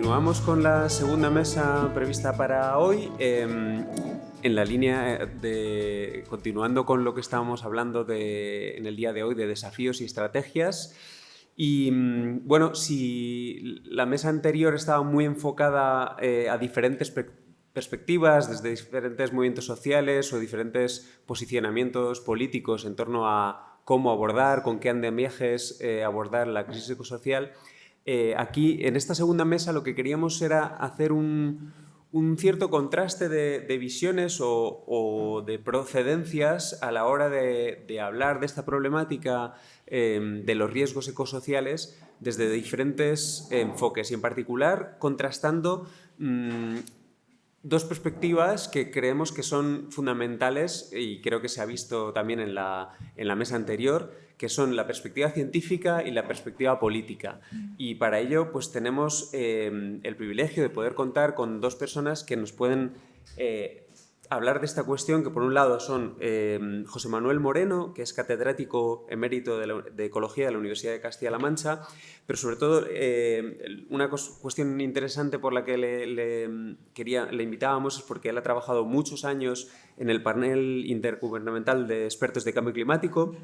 Continuamos con la segunda mesa prevista para hoy, en la línea de continuando con lo que estábamos hablando en el día de hoy de desafíos y estrategias. Y bueno, si la mesa anterior estaba muy enfocada a diferentes perspectivas, desde diferentes movimientos sociales o diferentes posicionamientos políticos en torno a cómo abordar, con qué andamiajes abordar la crisis ecosocial, aquí, en esta segunda mesa, lo que queríamos era hacer un cierto contraste de visiones o de procedencias a la hora de hablar de esta problemática de los riesgos ecosociales desde diferentes enfoques y, en particular, contrastando dos perspectivas que creemos que son fundamentales y creo que se ha visto también en la mesa anterior, que son la perspectiva científica y la perspectiva política. Y para ello pues tenemos el privilegio de poder contar con dos personas que nos pueden hablar de esta cuestión, que por un lado son José Manuel Moreno, que es catedrático emérito de Ecología de la Universidad de Castilla-La Mancha, pero sobre todo una cuestión interesante por la que le invitábamos es porque él ha trabajado muchos años en el panel intergubernamental de expertos de cambio climático,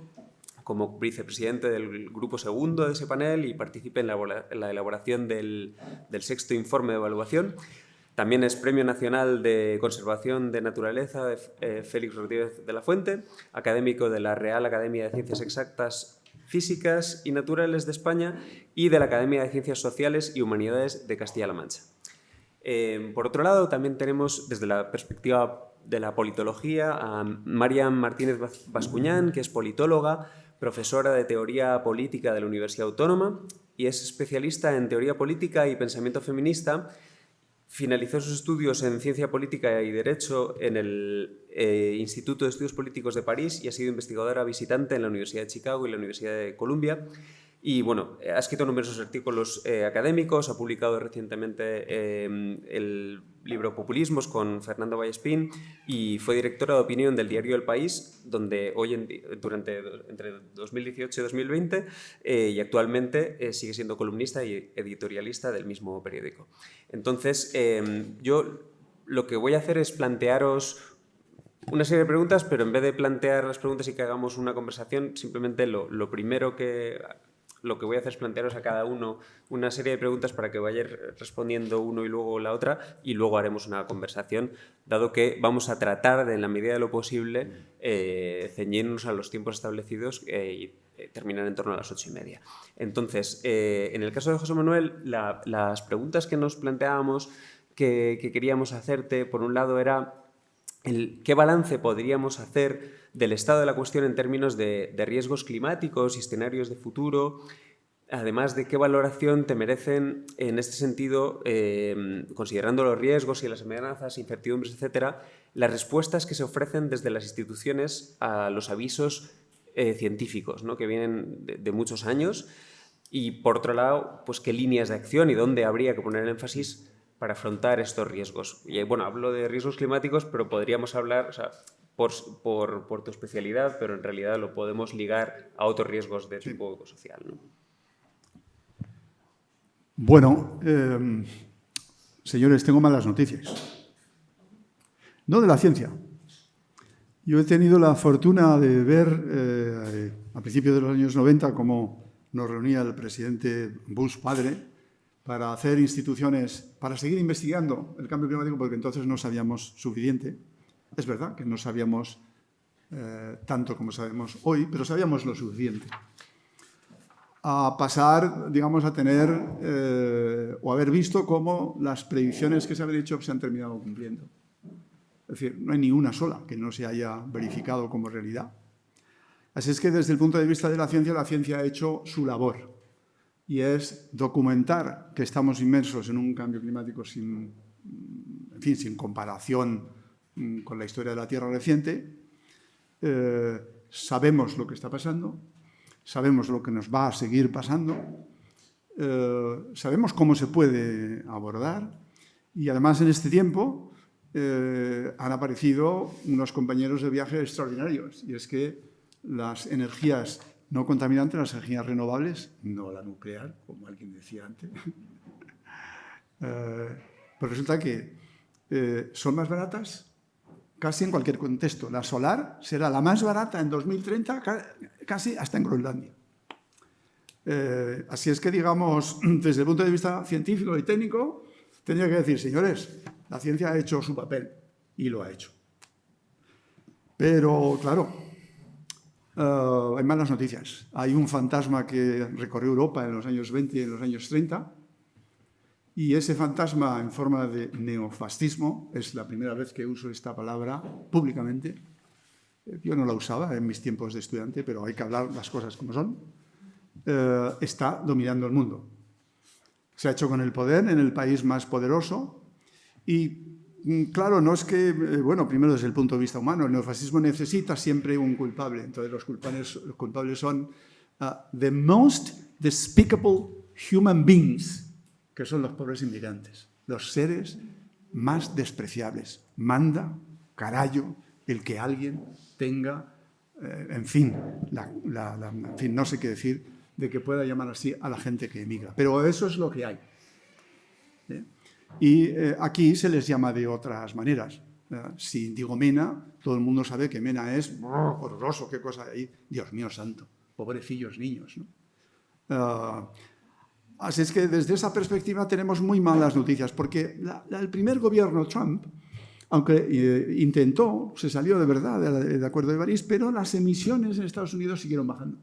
como vicepresidente del grupo segundo de ese panel, y participa en la elaboración del sexto informe de evaluación. También es Premio Nacional de Conservación de Naturaleza de Félix Rodríguez de la Fuente, académico de la Real Academia de Ciencias Exactas, Físicas y Naturales de España y de la Academia de Ciencias Sociales y Humanidades de Castilla-La Mancha. Por otro lado, también tenemos desde la perspectiva de la politología a Marian Martínez Bascuñán, que es politóloga, profesora de Teoría Política de la Universidad Autónoma y es especialista en Teoría Política y Pensamiento Feminista. Finalizó sus estudios en Ciencia Política y Derecho en el Instituto de Estudios Políticos de París y ha sido investigadora visitante en la Universidad de Chicago y la Universidad de Columbia. Y bueno, ha escrito numerosos artículos académicos, ha publicado recientemente el libro Populismos con Fernando Vallespín y fue directora de opinión del diario El País, donde entre 2018 y 2020 y actualmente sigue siendo columnista y editorialista del mismo periódico. Entonces, yo lo que voy a hacer es plantearos una serie de preguntas, pero en vez de plantear las preguntas y que hagamos una conversación, simplemente lo que voy a hacer es plantearos a cada uno una serie de preguntas para que vayáis respondiendo uno y luego la otra y luego haremos una conversación, dado que vamos a tratar de, en la medida de lo posible, ceñirnos a los tiempos establecidos y terminar en torno a las 8:30. Entonces, en el caso de José Manuel, las preguntas que nos planteábamos que queríamos hacerte, por un lado, era ¿qué balance podríamos hacer del estado de la cuestión en términos de riesgos climáticos y escenarios de futuro? Además de qué valoración te merecen en este sentido, considerando los riesgos y las amenazas, incertidumbres, etcétera, las respuestas que se ofrecen desde las instituciones a los avisos científicos, ¿no?, que vienen de muchos años. Y por otro lado, pues qué líneas de acción y dónde habría que poner el énfasis para afrontar estos riesgos. Y bueno, hablo de riesgos climáticos, pero podríamos hablar, o sea, por tu especialidad, pero en realidad lo podemos ligar a otros riesgos de tipo ecosocial, ¿no? Bueno, señores, tengo malas noticias. No de la ciencia. Yo he tenido la fortuna de ver a principios de los años 90 cómo nos reunía el presidente Bush padre para hacer instituciones, para seguir investigando el cambio climático, porque entonces no sabíamos suficiente. Es verdad que no sabíamos tanto como sabemos hoy, pero sabíamos lo suficiente. A pasar, digamos, a tener o haber visto cómo las predicciones que se habían hecho se han terminado cumpliendo. Es decir, no hay ni una sola que no se haya verificado como realidad. Así es que desde el punto de vista de la ciencia ha hecho su labor. Y es documentar que estamos inmersos en un cambio climático sin comparación con la historia de la Tierra reciente. Sabemos lo que está pasando, sabemos lo que nos va a seguir pasando, sabemos cómo se puede abordar y además en este tiempo han aparecido unos compañeros de viaje extraordinarios, y es que las energías no contaminantes, las energías renovables, no la nuclear, como alguien decía antes, Pues resulta que son más baratas casi en cualquier contexto. La solar será la más barata en 2030 casi hasta en Groenlandia. Así es que, digamos, desde el punto de vista científico y técnico, tendría que decir, señores, la ciencia ha hecho su papel y lo ha hecho. Pero, claro, hay malas noticias. Hay un fantasma que recorrió Europa en los años 20 y en los años 30, y ese fantasma en forma de neofascismo, es la primera vez que uso esta palabra públicamente. Yo no la usaba en mis tiempos de estudiante, pero hay que hablar las cosas como son. Está dominando el mundo. Se ha hecho con el poder en el país más poderoso y, claro, no es que, bueno, primero desde el punto de vista humano, el neofascismo necesita siempre un culpable. Entonces los culpables son the most despicable human beings, que son los pobres inmigrantes, los seres más despreciables. Manda, carallo, el que alguien tenga, en fin, en fin, no sé qué decir, de que pueda llamar así a la gente que emigra. Pero eso es lo que hay. Y aquí se les llama de otras maneras. Si digo Mena, todo el mundo sabe que Mena es horroroso, qué cosa hay. Dios mío santo, pobrecillos niños, ¿no? Así es que desde esa perspectiva tenemos muy malas noticias, porque el primer gobierno Trump, aunque intentó, se salió de verdad del Acuerdo de París, pero las emisiones en Estados Unidos siguieron bajando.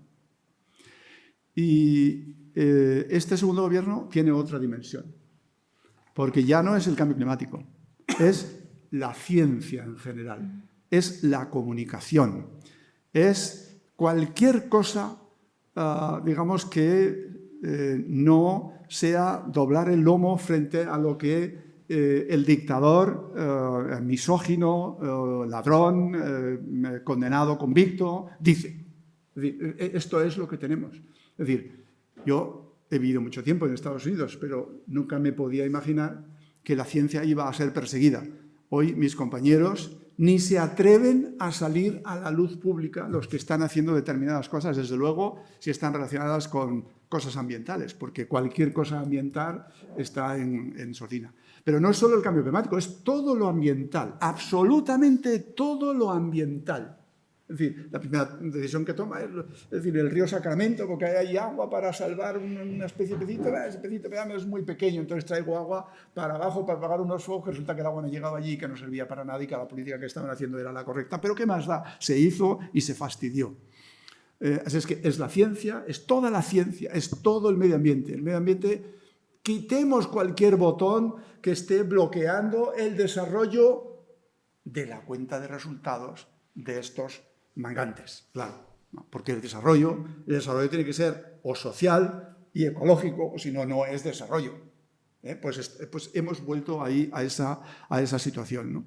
Y este segundo gobierno tiene otra dimensión, porque ya no es el cambio climático, es la ciencia en general, es la comunicación, es cualquier cosa, digamos, que no sea doblar el lomo frente a lo que el dictador misógino, ladrón, condenado, convicto, dice. Es decir, esto es lo que tenemos. Es decir, yo he vivido mucho tiempo en Estados Unidos, pero nunca me podía imaginar que la ciencia iba a ser perseguida. Hoy mis compañeros ni se atreven a salir a la luz pública los que están haciendo determinadas cosas, desde luego si están relacionadas con cosas ambientales, porque cualquier cosa ambiental está en sordina. Pero no es solo el cambio climático, es todo lo ambiental, absolutamente todo lo ambiental. Es decir, la primera decisión que toma es decir, el río Sacramento, porque hay agua para salvar una especie de pecito, ese pecito es muy pequeño, entonces traigo agua para abajo para apagar unos fuegos, que resulta que el agua no llegaba allí, que no servía para nada y que la política que estaban haciendo era la correcta. Pero ¿qué más da? Se hizo y se fastidió. Así es que es la ciencia, es toda la ciencia, es todo el medio ambiente. El medio ambiente, quitemos cualquier botón que esté bloqueando el desarrollo de la cuenta de resultados de estos mangantes, claro, ¿no? Porque el desarrollo tiene que ser o social y ecológico, o si no, no es desarrollo. Pues hemos vuelto ahí a esa situación, ¿no?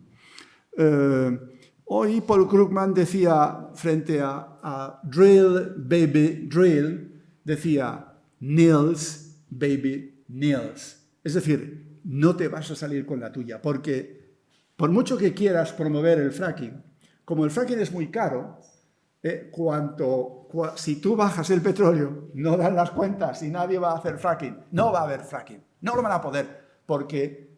Hoy Paul Krugman decía, frente a drill, baby, drill, decía Nils, baby, Nils. Es decir, no te vas a salir con la tuya, porque por mucho que quieras promover el fracking, como el fracking es muy caro, si tú bajas el petróleo, no dan las cuentas y nadie va a hacer fracking, no va a haber fracking, no lo van a poder, porque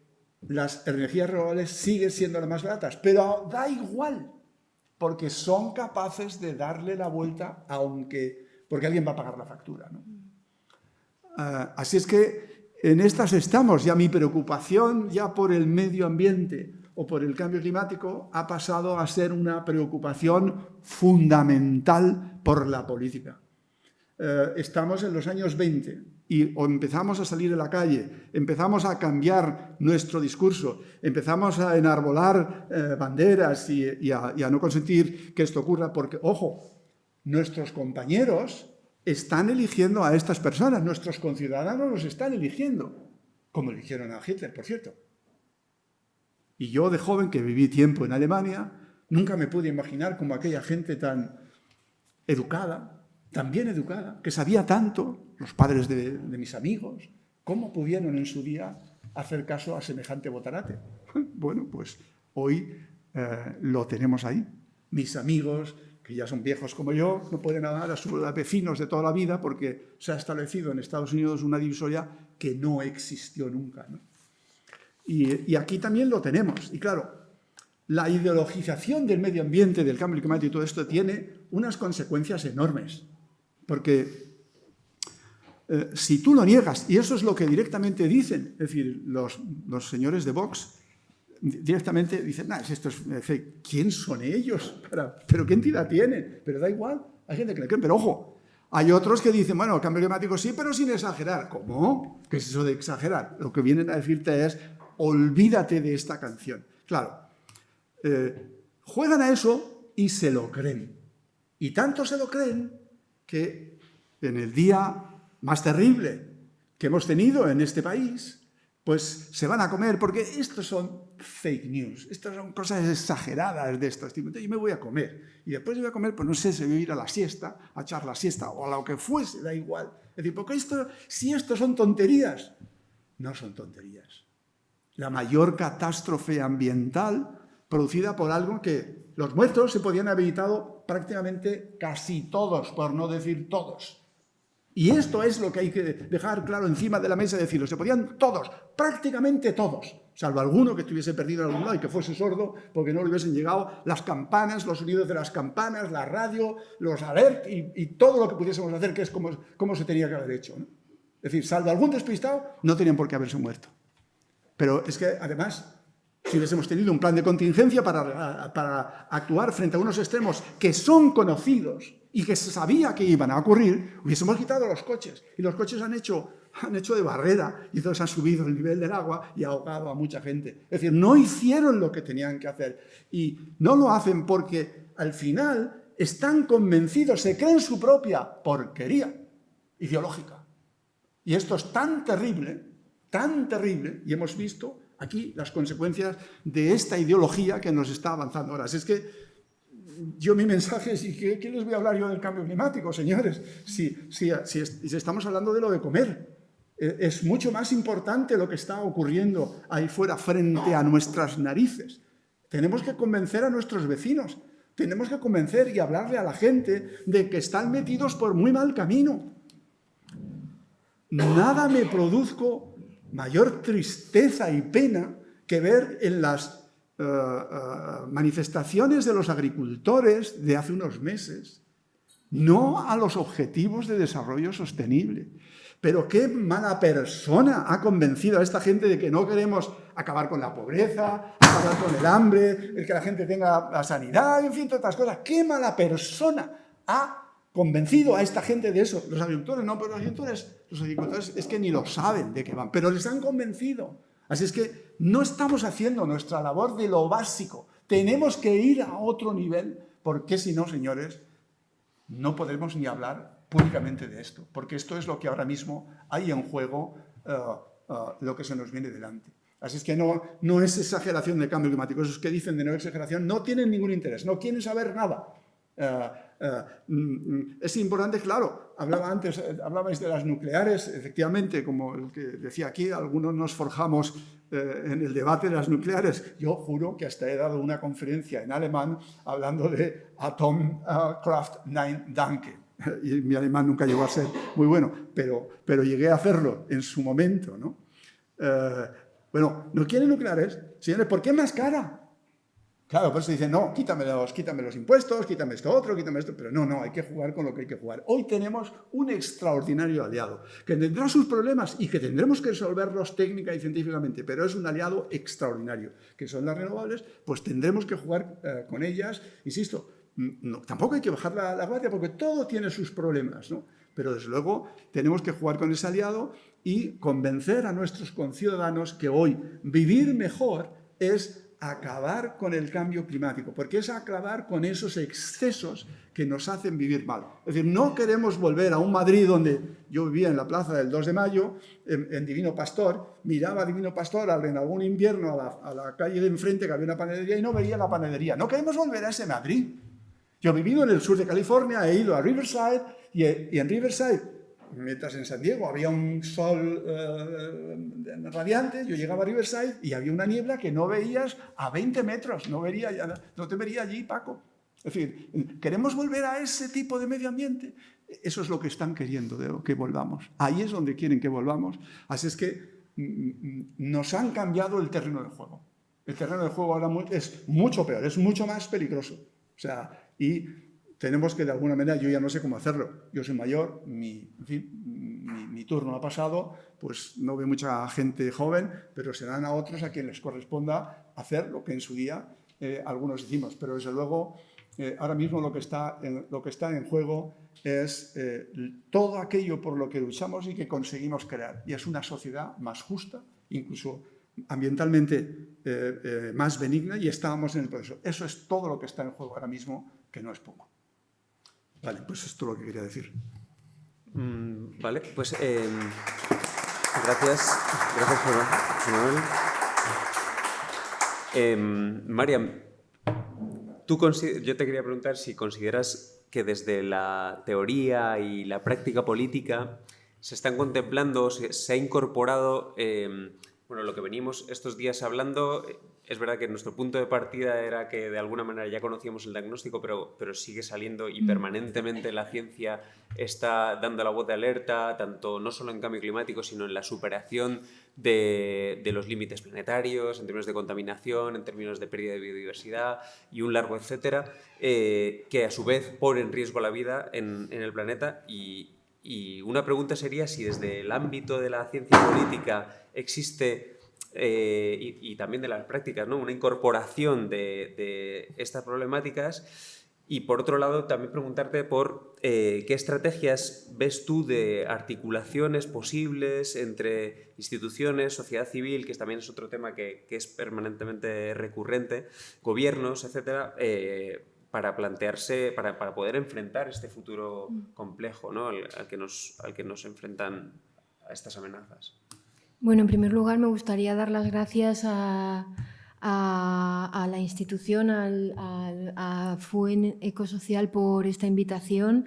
las energías renovables siguen siendo las más baratas, pero da igual, porque son capaces de darle la vuelta, porque alguien va a pagar la factura, ¿no? Así es que en estas estamos, ya mi preocupación ya por el medio ambiente o por el cambio climático ha pasado a ser una preocupación fundamental por la política. Estamos en los años 20 y o empezamos a salir a la calle, empezamos a cambiar nuestro discurso, empezamos a enarbolar banderas y a no consentir que esto ocurra porque, ojo, nuestros compañeros están eligiendo a estas personas, nuestros conciudadanos los están eligiendo, como eligieron a Hitler, por cierto. Y yo, de joven, que viví tiempo en Alemania, nunca me pude imaginar como aquella gente tan educada, tan bien educada, que sabía tanto, los padres de mis amigos, cómo pudieron en su día hacer caso a semejante botarate. Bueno, pues hoy lo tenemos ahí. Mis amigos, que ya son viejos como yo, no pueden hablar a sus vecinos de toda la vida porque se ha establecido en Estados Unidos una divisoria que no existió nunca, ¿no? Y aquí también lo tenemos. Y claro, la ideologización del medio ambiente, del cambio climático y todo esto tiene unas consecuencias enormes. Porque si tú lo niegas, y eso es lo que directamente dicen, es decir, los señores de Vox, directamente dicen, esto es fake. ¿Quién son ellos? ¿Pero qué entidad tienen? Pero da igual, hay gente que le cree. Pero ojo, hay otros que dicen, bueno, el cambio climático sí, pero sin exagerar. ¿Cómo? ¿Qué es eso de exagerar? Lo que vienen a decirte es, olvídate de esta canción. Claro, juegan a eso y se lo creen. Y tanto se lo creen que en el día más terrible que hemos tenido en este país, pues se van a comer, porque estos son fake news, estas son cosas exageradas de estos tipos. Entonces yo me voy a comer, y después de voy a comer, pues no sé, si voy a ir a la siesta, a echar la siesta, o a lo que fuese, da igual. Es decir, porque si esto son tonterías, no son tonterías. La mayor catástrofe ambiental producida por algo que los muertos se podían haber evitado prácticamente casi todos, por no decir todos. Y esto es lo que hay que dejar claro encima de la mesa y decirlo. Se podían todos, prácticamente todos, salvo alguno que estuviese perdido en algún lado y que fuese sordo porque no le hubiesen llegado las campanas, los sonidos de las campanas, la radio, los alerts y todo lo que pudiésemos hacer, que es como se tenía que haber hecho, ¿no? Es decir, salvo algún despistado, no tenían por qué haberse muerto. Pero es que, además, si hubiésemos tenido un plan de contingencia para actuar frente a unos extremos que son conocidos y que se sabía que iban a ocurrir, hubiésemos quitado los coches. Y los coches han hecho de barrera y entonces han subido el nivel del agua y ahogado a mucha gente. Es decir, no hicieron lo que tenían que hacer. Y no lo hacen porque al final están convencidos, se creen su propia porquería ideológica. Y esto es tan terrible, y hemos visto aquí las consecuencias de esta ideología que nos está avanzando ahora. Así es que mi mensaje es, ¿qué les voy a hablar yo del cambio climático, señores? Si estamos hablando de lo de comer. Es mucho más importante lo que está ocurriendo ahí fuera, frente a nuestras narices. Tenemos que convencer a nuestros vecinos, tenemos que convencer y hablarle a la gente de que están metidos por muy mal camino. Nada me produzco mayor tristeza y pena que ver en las manifestaciones de los agricultores de hace unos meses, no a los objetivos de desarrollo sostenible. Pero qué mala persona ha convencido a esta gente de que no queremos acabar con la pobreza, acabar con el hambre, el que la gente tenga la sanidad, en fin, todas estas cosas. Qué mala persona ha convencido a esta gente de eso. Los agricultores no, pero los agricultores es que ni lo saben de qué van, pero les han convencido. Así es que no estamos haciendo nuestra labor de lo básico. Tenemos que ir a otro nivel, porque si no, señores, no podremos ni hablar públicamente de esto, porque esto es lo que ahora mismo hay en juego, lo que se nos viene delante. Así es que no es exageración de cambio climático. Esos que dicen de no exageración no tienen ningún interés, no quieren saber nada. Es importante, claro, hablabais de las nucleares, efectivamente, como el que decía aquí, algunos nos forjamos en el debate de las nucleares. Yo juro que hasta he dado una conferencia en alemán hablando de Atomkraft 9 Danke. Y mi alemán nunca llegó a ser muy bueno, pero llegué a hacerlo en su momento, ¿no? Bueno, ¿no quieren nucleares? Señores, ¿por qué más cara? Claro, por eso dicen, no, quítame los impuestos, quítame esto otro, quítame esto, pero no, hay que jugar con lo que hay que jugar. Hoy tenemos un extraordinario aliado, que tendrá sus problemas y que tendremos que resolverlos técnica y científicamente, pero es un aliado extraordinario, que son las renovables, pues tendremos que jugar con ellas, insisto, tampoco hay que bajar la guardia porque todo tiene sus problemas, ¿no? Pero desde luego tenemos que jugar con ese aliado y convencer a nuestros conciudadanos que hoy vivir mejor es acabar con el cambio climático, porque es acabar con esos excesos que nos hacen vivir mal. Es decir, no queremos volver a un Madrid donde yo vivía en la plaza del 2 de Mayo, en Divino Pastor, miraba a Divino Pastor en algún invierno a la calle de enfrente que había una panadería y no veía la panadería. No queremos volver a ese Madrid. Yo he vivido en el sur de California, he ido a Riverside y en Riverside, mientras en San Diego había un sol radiante, yo llegaba a Riverside y había una niebla que no veías a 20 metros, no te vería allí, Paco. Es decir, ¿queremos volver a ese tipo de medio ambiente? Eso es lo que están queriendo, que volvamos. Ahí es donde quieren que volvamos. Así es que nos han cambiado el terreno de juego. El terreno de juego ahora es mucho peor, es mucho más peligroso. O sea, y tenemos que, de alguna manera, yo ya no sé cómo hacerlo. Yo soy mayor, mi turno ha pasado, pues no veo mucha gente joven, pero serán a otros a quien les corresponda hacer lo que en su día algunos hicimos. Pero, desde luego, ahora mismo lo que está en juego es todo aquello por lo que luchamos y que conseguimos crear. Y es una sociedad más justa, incluso ambientalmente más benigna, y estábamos en el proceso. Eso es todo lo que está en juego ahora mismo, que no es poco. Vale, pues esto es lo que quería decir. Vale, pues gracias José Manuel. Mariam, yo te quería preguntar si consideras que desde la teoría y la práctica política se están contemplando, se ha incorporado lo que venimos estos días hablando. Es verdad que nuestro punto de partida era que de alguna manera ya conocíamos el diagnóstico, pero sigue saliendo y permanentemente la ciencia está dando la voz de alerta, tanto no solo en cambio climático, sino en la superación de los límites planetarios, en términos de contaminación, en términos de pérdida de biodiversidad y un largo etcétera, que a su vez pone en riesgo la vida en el planeta. Y una pregunta sería si desde el ámbito de la ciencia política existe, y también de las prácticas, ¿no?, una incorporación de estas problemáticas. Y por otro lado, también preguntarte por qué estrategias ves tú de articulaciones posibles entre instituciones, sociedad civil, que también es otro tema que es permanentemente recurrente, gobiernos, etcétera, para plantearse, para poder enfrentar este futuro complejo, ¿no?, al que nos enfrentan a estas amenazas. Bueno, en primer lugar me gustaría dar las gracias a la institución, a FUEN Ecosocial, por esta invitación.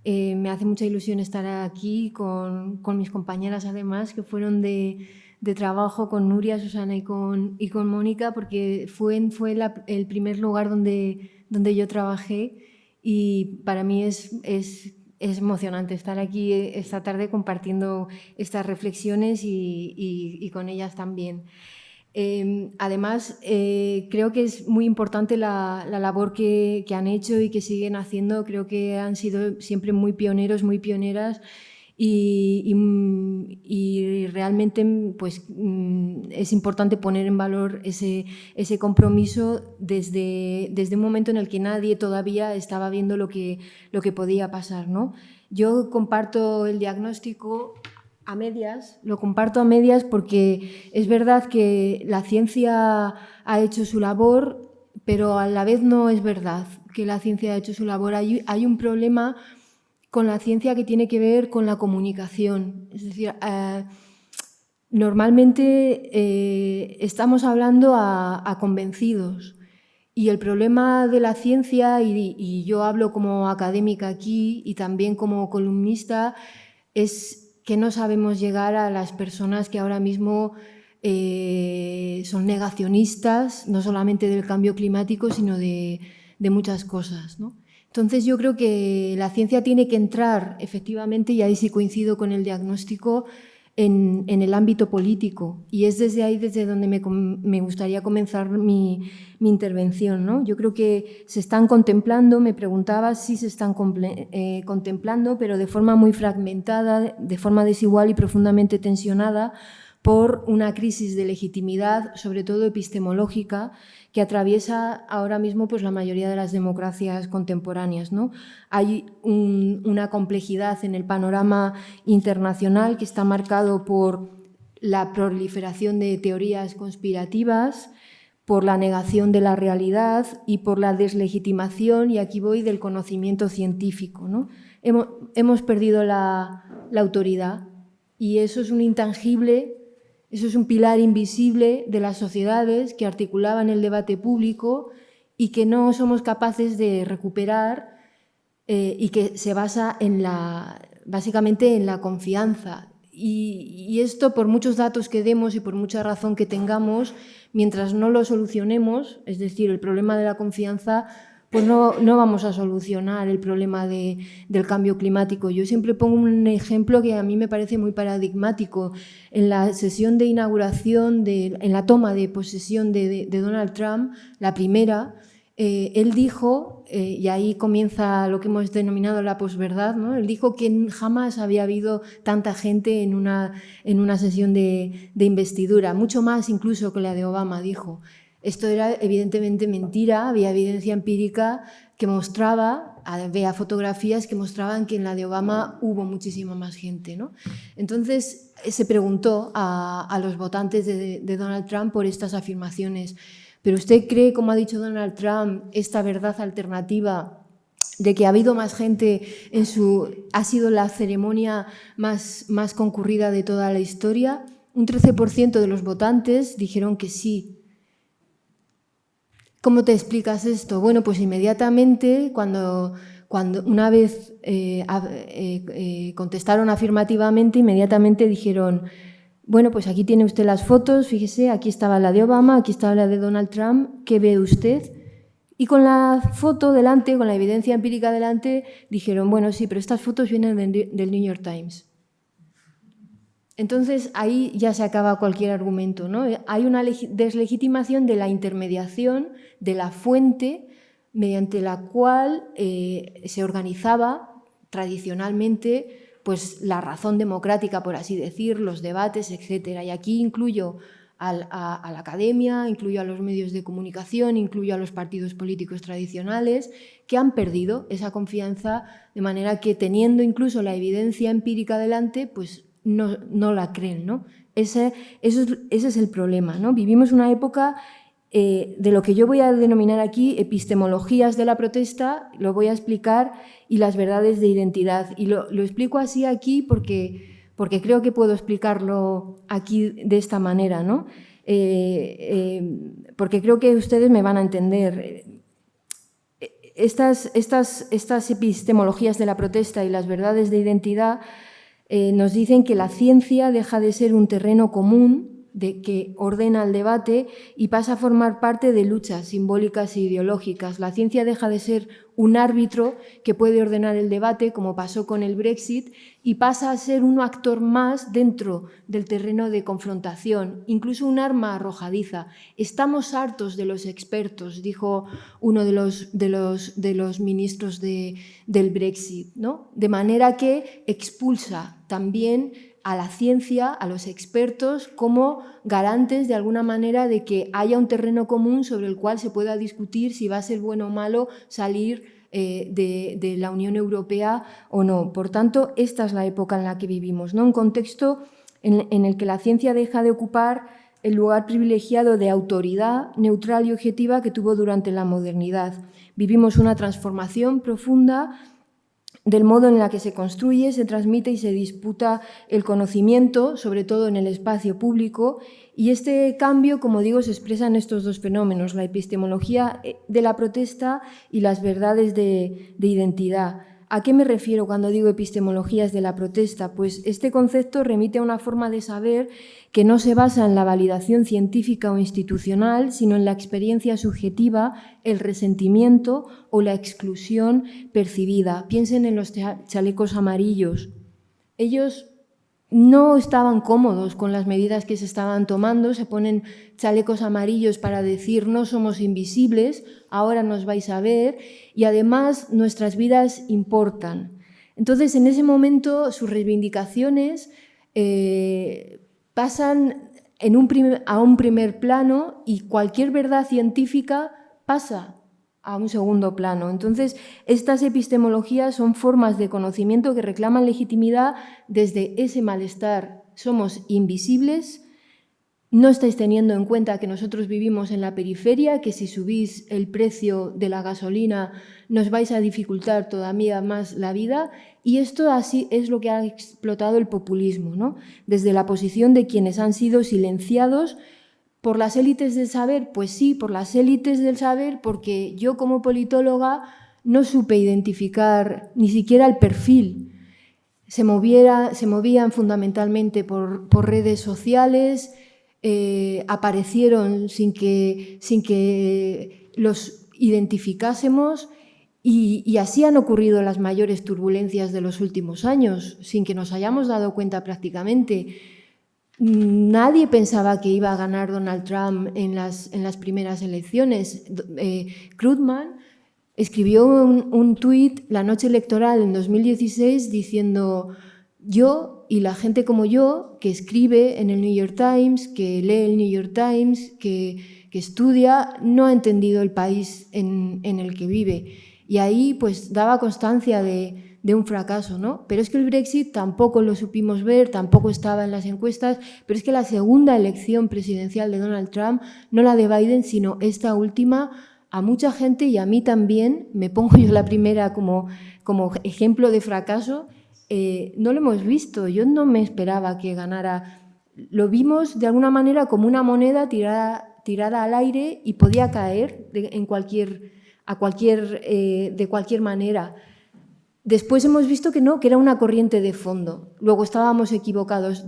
Me hace mucha ilusión estar aquí con mis compañeras, además, que fueron de trabajo con Nuria, Susana y con Mónica, porque FUEN fue el primer lugar donde yo trabajé, y para mí es emocionante estar aquí esta tarde compartiendo estas reflexiones y con ellas también. Además, creo que es muy importante la labor que han hecho y que siguen haciendo. Creo que han sido siempre muy pioneros, muy pioneras, y realmente pues, es importante poner en valor ese compromiso desde un momento en el que nadie todavía estaba viendo lo que podía pasar, ¿no? Yo comparto el diagnóstico a medias, lo comparto a medias, porque es verdad que la ciencia ha hecho su labor, pero a la vez no es verdad que la ciencia ha hecho su labor. Hay un problema con la ciencia que tiene que ver con la comunicación. Es decir, normalmente estamos hablando a convencidos, y el problema de la ciencia, y yo hablo como académica aquí y también como columnista, es que no sabemos llegar a las personas que ahora mismo son negacionistas, no solamente del cambio climático, sino de muchas cosas, ¿no? Entonces yo creo que la ciencia tiene que entrar, efectivamente, y ahí sí coincido con el diagnóstico, en el ámbito político, y es desde ahí desde donde me gustaría comenzar mi intervención, ¿no? Yo creo que se están contemplando, me preguntaba si se están contemplando, pero de forma muy fragmentada, de forma desigual y profundamente tensionada, por una crisis de legitimidad, sobre todo epistemológica, que atraviesa ahora mismo pues, la mayoría de las democracias contemporáneas, ¿no? Hay una complejidad en el panorama internacional que está marcado por la proliferación de teorías conspirativas, por la negación de la realidad y por la deslegitimación, y aquí voy, del conocimiento científico, ¿no? Hemos perdido la autoridad, y eso es un intangible. Eso es un pilar invisible de las sociedades que articulaban el debate público y que no somos capaces de recuperar, y que se basa básicamente en la confianza. Y esto, por muchos datos que demos y por mucha razón que tengamos, mientras no lo solucionemos, es decir, el problema de la confianza, pues no vamos a solucionar el problema del cambio climático. Yo siempre pongo un ejemplo que a mí me parece muy paradigmático. En la sesión de inauguración, en la toma de posesión de Donald Trump, la primera, él dijo, y ahí comienza lo que hemos denominado la posverdad, ¿no? Él dijo que jamás había habido tanta gente en una sesión de investidura, mucho más incluso que la de Obama, dijo. Esto era evidentemente mentira, había evidencia empírica que mostraba, había fotografías que mostraban que en la de Obama hubo muchísima más gente, ¿no? Entonces se preguntó a los votantes de Donald Trump por estas afirmaciones. ¿Pero usted cree, como ha dicho Donald Trump, esta verdad alternativa de que ha habido más gente ha sido la ceremonia más concurrida de toda la historia? Un 13% de los votantes dijeron que sí. ¿Cómo te explicas esto? Bueno, pues inmediatamente, cuando una vez contestaron afirmativamente, inmediatamente dijeron: bueno, pues aquí tiene usted las fotos, fíjese, aquí estaba la de Obama, aquí estaba la de Donald Trump, ¿qué ve usted? Y con la foto delante, con la evidencia empírica delante, dijeron: bueno, sí, pero estas fotos vienen del New York Times. Entonces, ahí ya se acaba cualquier argumento, ¿no? Hay una deslegitimación de la intermediación, de la fuente, mediante la cual se organizaba tradicionalmente pues, la razón democrática, por así decir, los debates, etc. Y aquí incluyo a la academia, incluyo a los medios de comunicación, incluyo a los partidos políticos tradicionales, que han perdido esa confianza, de manera que, teniendo incluso la evidencia empírica delante, pues no la creen, ¿no? Ese es el problema, ¿no? Vivimos una época de lo que yo voy a denominar aquí epistemologías de la protesta, lo voy a explicar, y las verdades de identidad. Y lo explico así aquí porque creo que puedo explicarlo aquí de esta manera, ¿no? Porque creo que ustedes me van a entender. Estas epistemologías de la protesta y las verdades de identidad nos dicen que la ciencia deja de ser un terreno común que ordena el debate y pasa a formar parte de luchas simbólicas e ideológicas. La ciencia deja de ser un árbitro que puede ordenar el debate, como pasó con el Brexit, y pasa a ser un actor más dentro del terreno de confrontación, incluso un arma arrojadiza. Estamos hartos de los expertos, dijo uno de los ministros del Brexit, ¿no? De manera que expulsa también a la ciencia, a los expertos, como garantes de alguna manera de que haya un terreno común sobre el cual se pueda discutir si va a ser bueno o malo salir de la Unión Europea o no. Por tanto, esta es la época en la que vivimos, ¿no? Un contexto en el que la ciencia deja de ocupar el lugar privilegiado de autoridad neutral y objetiva que tuvo durante la modernidad. Vivimos una transformación profunda del modo en el que se construye, se transmite y se disputa el conocimiento, sobre todo en el espacio público, y este cambio, como digo, se expresa en estos dos fenómenos, la epistemología de la protesta y las verdades de identidad. ¿A qué me refiero cuando digo epistemologías de la protesta? Pues este concepto remite a una forma de saber que no se basa en la validación científica o institucional, sino en la experiencia subjetiva, el resentimiento o la exclusión percibida. Piensen en los chalecos amarillos. Ellos no estaban cómodos con las medidas que se estaban tomando, se ponen chalecos amarillos para decir no somos invisibles, ahora nos vais a ver, y además nuestras vidas importan. Entonces, en ese momento, sus reivindicaciones pasan a un primer plano y cualquier verdad científica pasa a un segundo plano. Entonces, estas epistemologías son formas de conocimiento que reclaman legitimidad desde ese malestar. Somos invisibles, no estáis teniendo en cuenta que nosotros vivimos en la periferia, que si subís el precio de la gasolina nos vais a dificultar todavía más la vida, y esto así es lo que ha explotado el populismo, ¿no? Desde la posición de quienes han sido silenciados ¿por las élites del saber? Pues sí, por las élites del saber, porque yo como politóloga no supe identificar ni siquiera el perfil. Se movían fundamentalmente por redes sociales, aparecieron sin que los identificásemos y así han ocurrido las mayores turbulencias de los últimos años, sin que nos hayamos dado cuenta prácticamente. Nadie pensaba que iba a ganar Donald Trump en las primeras elecciones. Krugman escribió un tuit la noche electoral en 2016 diciendo: yo y la gente como yo, que escribe en el New York Times, que lee el New York Times, que estudia, no ha entendido el país en el que vive. Y ahí pues daba constancia de un fracaso, ¿no? Pero es que el Brexit tampoco lo supimos ver, tampoco estaba en las encuestas, pero es que la segunda elección presidencial de Donald Trump, no la de Biden, sino esta última, a mucha gente y a mí también, me pongo yo la primera como ejemplo de fracaso, no lo hemos visto. Yo no me esperaba que ganara. Lo vimos de alguna manera como una moneda tirada al aire y podía caer de cualquier manera. Después hemos visto que no, que era una corriente de fondo. Luego estábamos equivocados.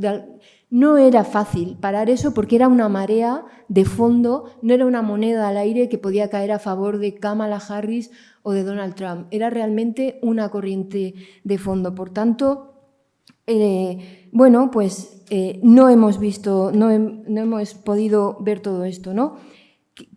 No era fácil parar eso porque era una marea de fondo, no era una moneda al aire que podía caer a favor de Kamala Harris o de Donald Trump. Era realmente una corriente de fondo. Por tanto, no hemos podido ver todo esto, ¿no?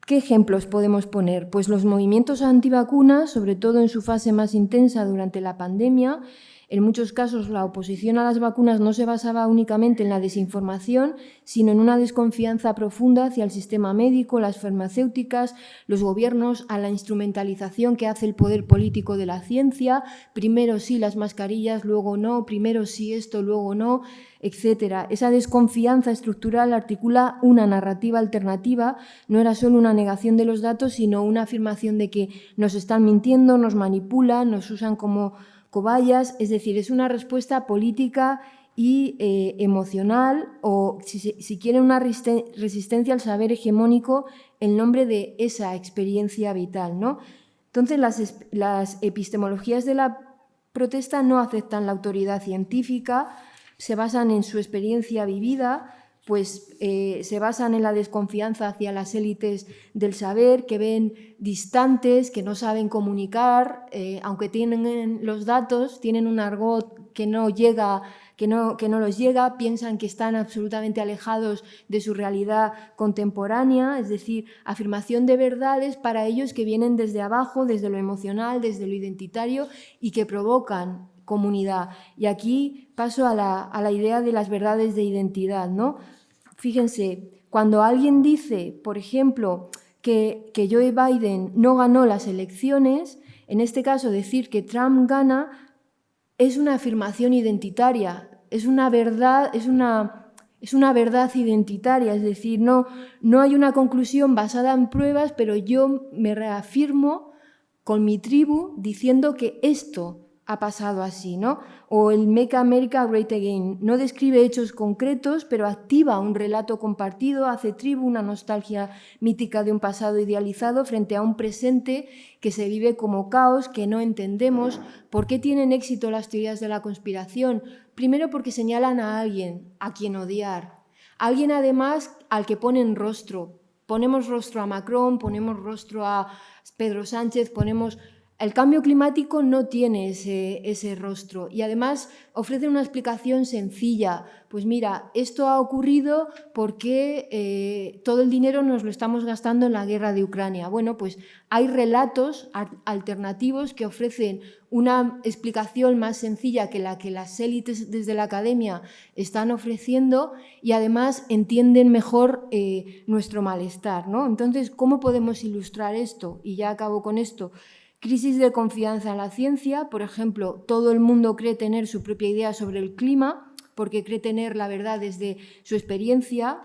¿Qué ejemplos podemos poner? Pues los movimientos antivacunas, sobre todo en su fase más intensa durante la pandemia. En muchos casos la oposición a las vacunas no se basaba únicamente en la desinformación, sino en una desconfianza profunda hacia el sistema médico, las farmacéuticas, los gobiernos, a la instrumentalización que hace el poder político de la ciencia. Primero sí las mascarillas, luego no, primero sí esto, luego no, etc. Esa desconfianza estructural articula una narrativa alternativa. No era solo una negación de los datos, sino una afirmación de que nos están mintiendo, nos manipulan, nos usan como cobayas. Es decir, es una respuesta política y emocional, o si quieren una resistencia al saber hegemónico en nombre de esa experiencia vital, ¿no? Entonces las epistemologías de la protesta no aceptan la autoridad científica, se basan en su experiencia vivida, pues se basan en la desconfianza hacia las élites del saber, que ven distantes, que no saben comunicar, aunque tienen los datos, tienen un argot que no llega, que no los llega, piensan que están absolutamente alejados de su realidad contemporánea, es decir, afirmación de verdades para ellos que vienen desde abajo, desde lo emocional, desde lo identitario y que provocan comunidad. Y aquí paso a la idea de las verdades de identidad, ¿no? Fíjense, cuando alguien dice, por ejemplo, que Joe Biden no ganó las elecciones, en este caso decir que Trump gana es una afirmación identitaria, es una verdad identitaria, es decir, no hay una conclusión basada en pruebas, pero yo me reafirmo con mi tribu diciendo que esto ha pasado así, ¿no? O el Make America Great Again no describe hechos concretos, pero activa un relato compartido, hace tribu, una nostalgia mítica de un pasado idealizado frente a un presente que se vive como caos, que no entendemos. ¿Por qué tienen éxito las teorías de la conspiración? Primero porque señalan a alguien a quien odiar, alguien además al que ponen rostro. Ponemos rostro a Macron, ponemos rostro a Pedro Sánchez, ponemos... El cambio climático no tiene ese rostro y además ofrece una explicación sencilla. Pues mira, esto ha ocurrido porque todo el dinero nos lo estamos gastando en la guerra de Ucrania. Bueno, pues hay relatos alternativos que ofrecen una explicación más sencilla que la que las élites desde la academia están ofreciendo y además entienden mejor nuestro malestar, ¿no? Entonces, ¿cómo podemos ilustrar esto? Y ya acabo con esto. Crisis de confianza en la ciencia, por ejemplo, todo el mundo cree tener su propia idea sobre el clima porque cree tener la verdad desde su experiencia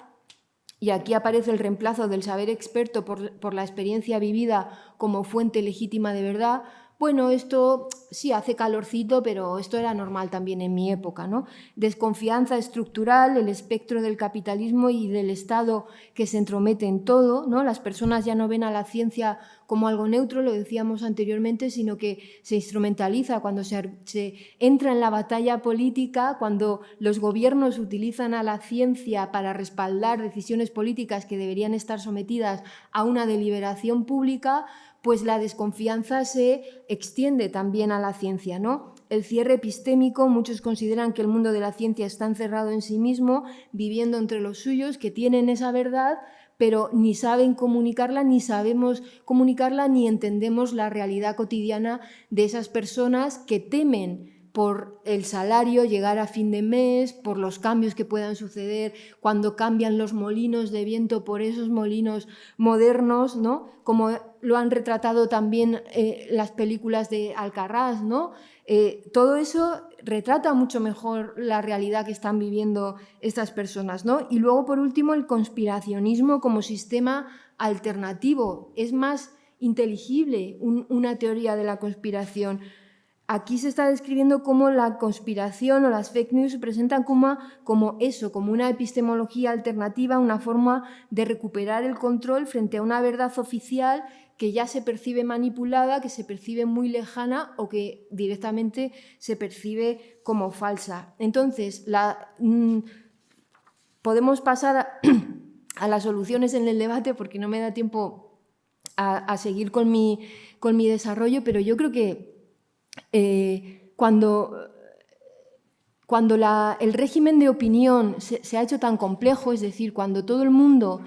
y aquí aparece el reemplazo del saber experto por la experiencia vivida como fuente legítima de verdad. Bueno, esto sí hace calorcito, pero esto era normal también en mi época, ¿no? Desconfianza estructural, el espectro del capitalismo y del Estado que se entromete en todo, ¿no? Las personas ya no ven a la ciencia como algo neutro, lo decíamos anteriormente, sino que se instrumentaliza cuando se entra en la batalla política, cuando los gobiernos utilizan a la ciencia para respaldar decisiones políticas que deberían estar sometidas a una deliberación pública, pues la desconfianza se extiende también a la ciencia, ¿no? El cierre epistémico, muchos consideran que el mundo de la ciencia está encerrado en sí mismo, viviendo entre los suyos, que tienen esa verdad, pero ni saben comunicarla, ni sabemos comunicarla, ni entendemos la realidad cotidiana de esas personas que temen por el salario, llegar a fin de mes, por los cambios que puedan suceder cuando cambian los molinos de viento por esos molinos modernos, ¿no? Como lo han retratado también las películas de Alcarrás, ¿no? Todo eso retrata mucho mejor la realidad que están viviendo estas personas, ¿no? Y luego, por último, el conspiracionismo como sistema alternativo. Es más inteligible una teoría de la conspiración. Aquí se está describiendo cómo la conspiración o las fake news se presentan como eso, como una epistemología alternativa, una forma de recuperar el control frente a una verdad oficial que ya se percibe manipulada, que se percibe muy lejana o que directamente se percibe como falsa. Entonces, podemos pasar a las soluciones en el debate porque no me da tiempo a seguir con mi desarrollo, pero yo creo que cuando el régimen de opinión se ha hecho tan complejo, es decir, cuando todo el mundo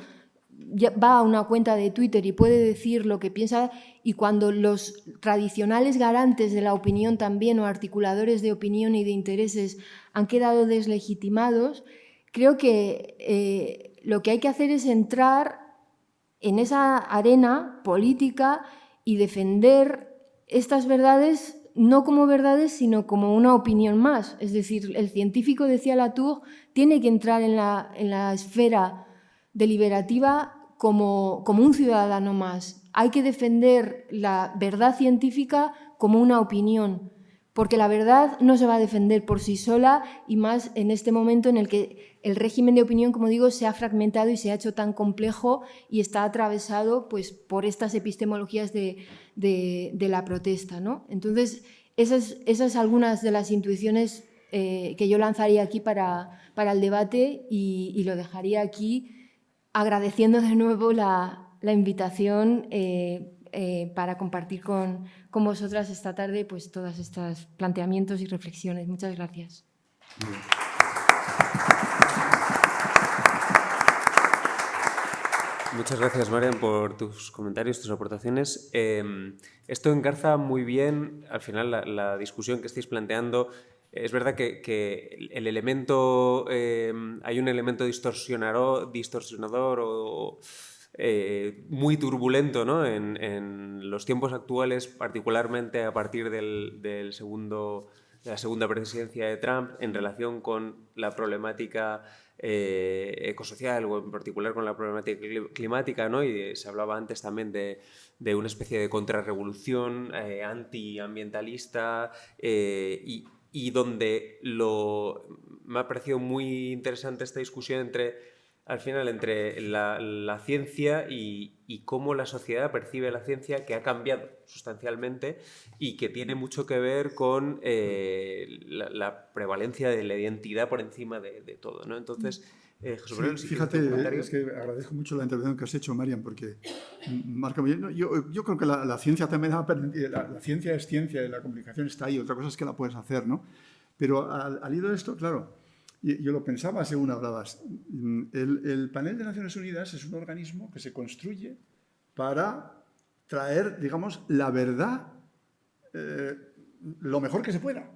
va a una cuenta de Twitter y puede decir lo que piensa, y cuando los tradicionales garantes de la opinión también, o articuladores de opinión y de intereses, han quedado deslegitimados, creo que lo que hay que hacer es entrar en esa arena política y defender estas verdades no como verdades, sino como una opinión más. Es decir, el científico, decía Latour, tiene que entrar en la esfera deliberativa como un ciudadano más. Hay que defender la verdad científica como una opinión, porque la verdad no se va a defender por sí sola, y más en este momento en el que el régimen de opinión, como digo, se ha fragmentado y se ha hecho tan complejo y está atravesado pues, por estas epistemologías de la protesta, ¿no? Entonces, esas algunas de las intuiciones que yo lanzaría aquí para el debate, y lo dejaría aquí agradeciendo de nuevo la invitación para compartir con vosotras esta tarde pues, todos estos planteamientos y reflexiones. Muchas gracias. Muchas gracias, Marian, por tus comentarios, tus aportaciones. Esto engarza muy bien, al final, la discusión que estáis planteando. Es verdad que el elemento, hay un elemento distorsionador o muy turbulento, ¿no? en los tiempos actuales, particularmente a partir de la segunda presidencia de Trump, en relación con la problemática ecosocial, o en particular con la problemática climática, ¿no? Y se hablaba antes también de una especie de contrarrevolución antiambientalista, y donde me ha parecido muy interesante esta discusión al final entre la ciencia y cómo la sociedad percibe la ciencia, que ha cambiado sustancialmente y que tiene mucho que ver con la prevalencia de la identidad por encima de todo, ¿no? Entonces, José Manuel, sí, fíjate, es que agradezco mucho la intervención que has hecho, Marian, porque marca muy bien. Yo creo que la ciencia también la ciencia es ciencia y la comunicación está ahí, otra cosa es que la puedes hacer, ¿no? Pero al hilo de esto, claro, yo lo pensaba según hablabas. El Panel de Naciones Unidas es un organismo que se construye para traer, digamos, la verdad lo mejor que se pueda.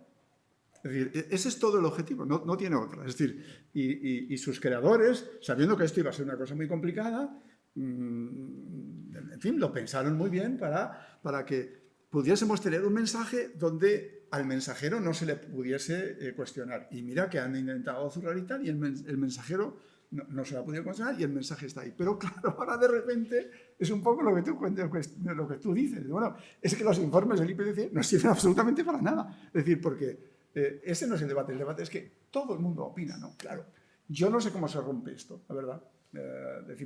Es decir, ese es todo el objetivo, no tiene otra. Es decir, y sus creadores, sabiendo que esto iba a ser una cosa muy complicada, en fin, lo pensaron muy bien para que pudiésemos tener un mensaje donde al mensajero no se le pudiese cuestionar. Y mira que han intentado zurrar y tal, y el mensajero no se lo ha podido cuestionar y el mensaje está ahí. Pero claro, ahora de repente es un poco lo que tú dices. Bueno, es que los informes del IPCC no sirven absolutamente para nada. Es decir, porque ese no es el debate es que todo el mundo opina, ¿no? Claro, yo no sé cómo se rompe esto, la verdad.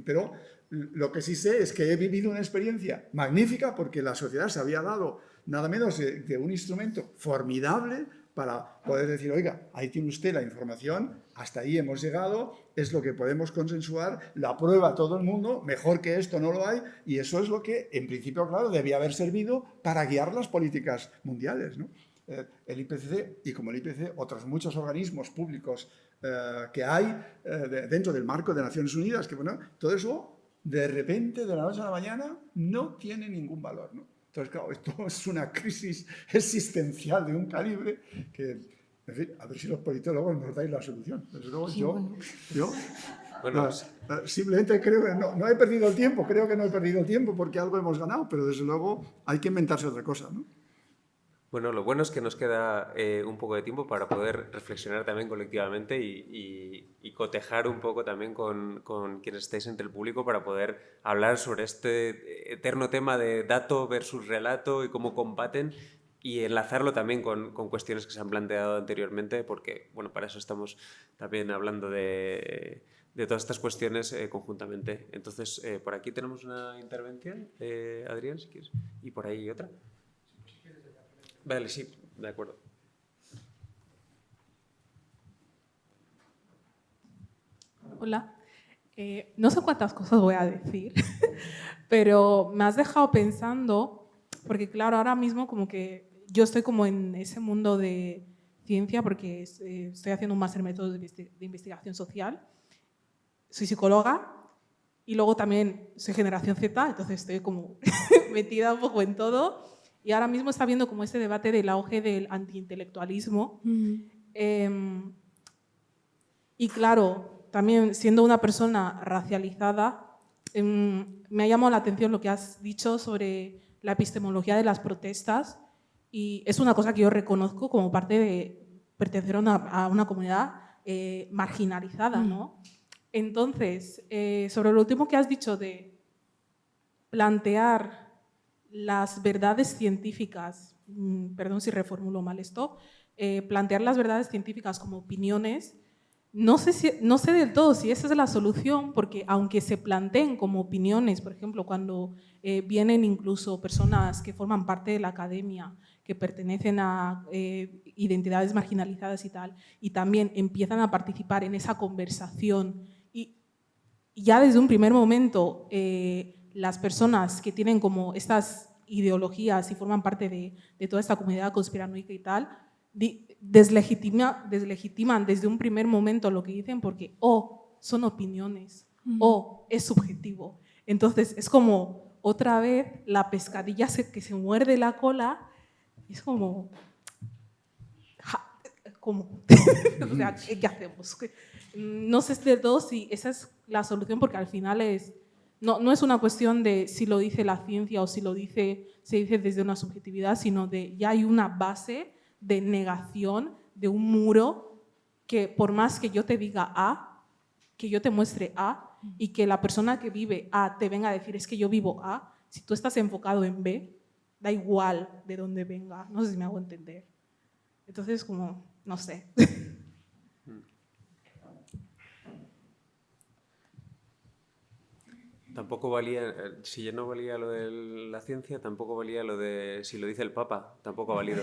Pero lo que sí sé es que he vivido una experiencia magnífica porque la sociedad se había dado nada menos de un instrumento formidable para poder decir, oiga, ahí tiene usted la información, hasta ahí hemos llegado, es lo que podemos consensuar, la prueba todo el mundo, mejor que esto no lo hay, y eso es lo que, en principio, claro, debía haber servido para guiar las políticas mundiales, ¿no? El IPCC, y como el IPCC, otros muchos organismos públicos que hay dentro del marco de Naciones Unidas, que bueno, todo eso, de repente, de la noche a la mañana, no tiene ningún valor, ¿no? Entonces, claro, esto es una crisis existencial de un calibre que, en fin, a ver si los politólogos nos dais la solución. Desde luego, Sí, yo Bueno, simplemente creo que no he perdido el tiempo, creo que no he perdido el tiempo porque algo hemos ganado, pero desde luego hay que inventarse otra cosa, ¿no? Bueno, lo bueno es que nos queda un poco de tiempo para poder reflexionar también colectivamente y cotejar un poco también con quienes estáis entre el público para poder hablar sobre este eterno tema de dato versus relato y cómo combaten y enlazarlo también con cuestiones que se han planteado anteriormente, porque bueno, para eso estamos también hablando de todas estas cuestiones conjuntamente. Entonces, por aquí tenemos una intervención, Adrián, si quieres, y por ahí otra. Vale, sí, de acuerdo. Hola. No sé cuántas cosas voy a decir, pero me has dejado pensando, porque claro, ahora mismo como que yo estoy como en ese mundo de ciencia porque estoy haciendo un máster en métodos de investigación social, soy psicóloga y luego también soy generación Z, entonces estoy como metida un poco en todo. Y ahora mismo está habiendo como este debate del auge del antiintelectualismo. Y claro, también siendo una persona racializada, me ha llamado la atención lo que has dicho sobre la epistemología de las protestas. Y es una cosa que yo reconozco como parte de pertenecer a una comunidad marginalizada, ¿no? Entonces, sobre lo último que has dicho de plantear las verdades científicas, perdón si reformulo mal esto, plantear las verdades científicas como opiniones, no sé del todo si esa es la solución, porque aunque se planteen como opiniones, por ejemplo, cuando vienen incluso personas que forman parte de la academia, que pertenecen a identidades marginalizadas y tal, y también empiezan a participar en esa conversación, y ya desde un primer momento las personas que tienen como estas ideologías y forman parte de toda esta comunidad conspiranoica y tal, deslegitiman desde un primer momento lo que dicen porque son opiniones, es subjetivo. Entonces es como otra vez la pescadilla que se muerde la cola, es como... ¿Cómo? O sea, ¿qué hacemos? No sé del todo si esa es la solución porque al final no es una cuestión de si lo dice la ciencia o si se dice desde una subjetividad, sino de ya hay una base de negación, de un muro que por más que yo te diga A, que yo te muestre A y que la persona que vive A te venga a decir es que yo vivo A, si tú estás enfocado en B, da igual de dónde venga. No sé si me hago entender. Entonces, como, no sé. Tampoco valía, si ya no valía lo de la ciencia, tampoco valía lo de si lo dice el Papa, tampoco ha valido.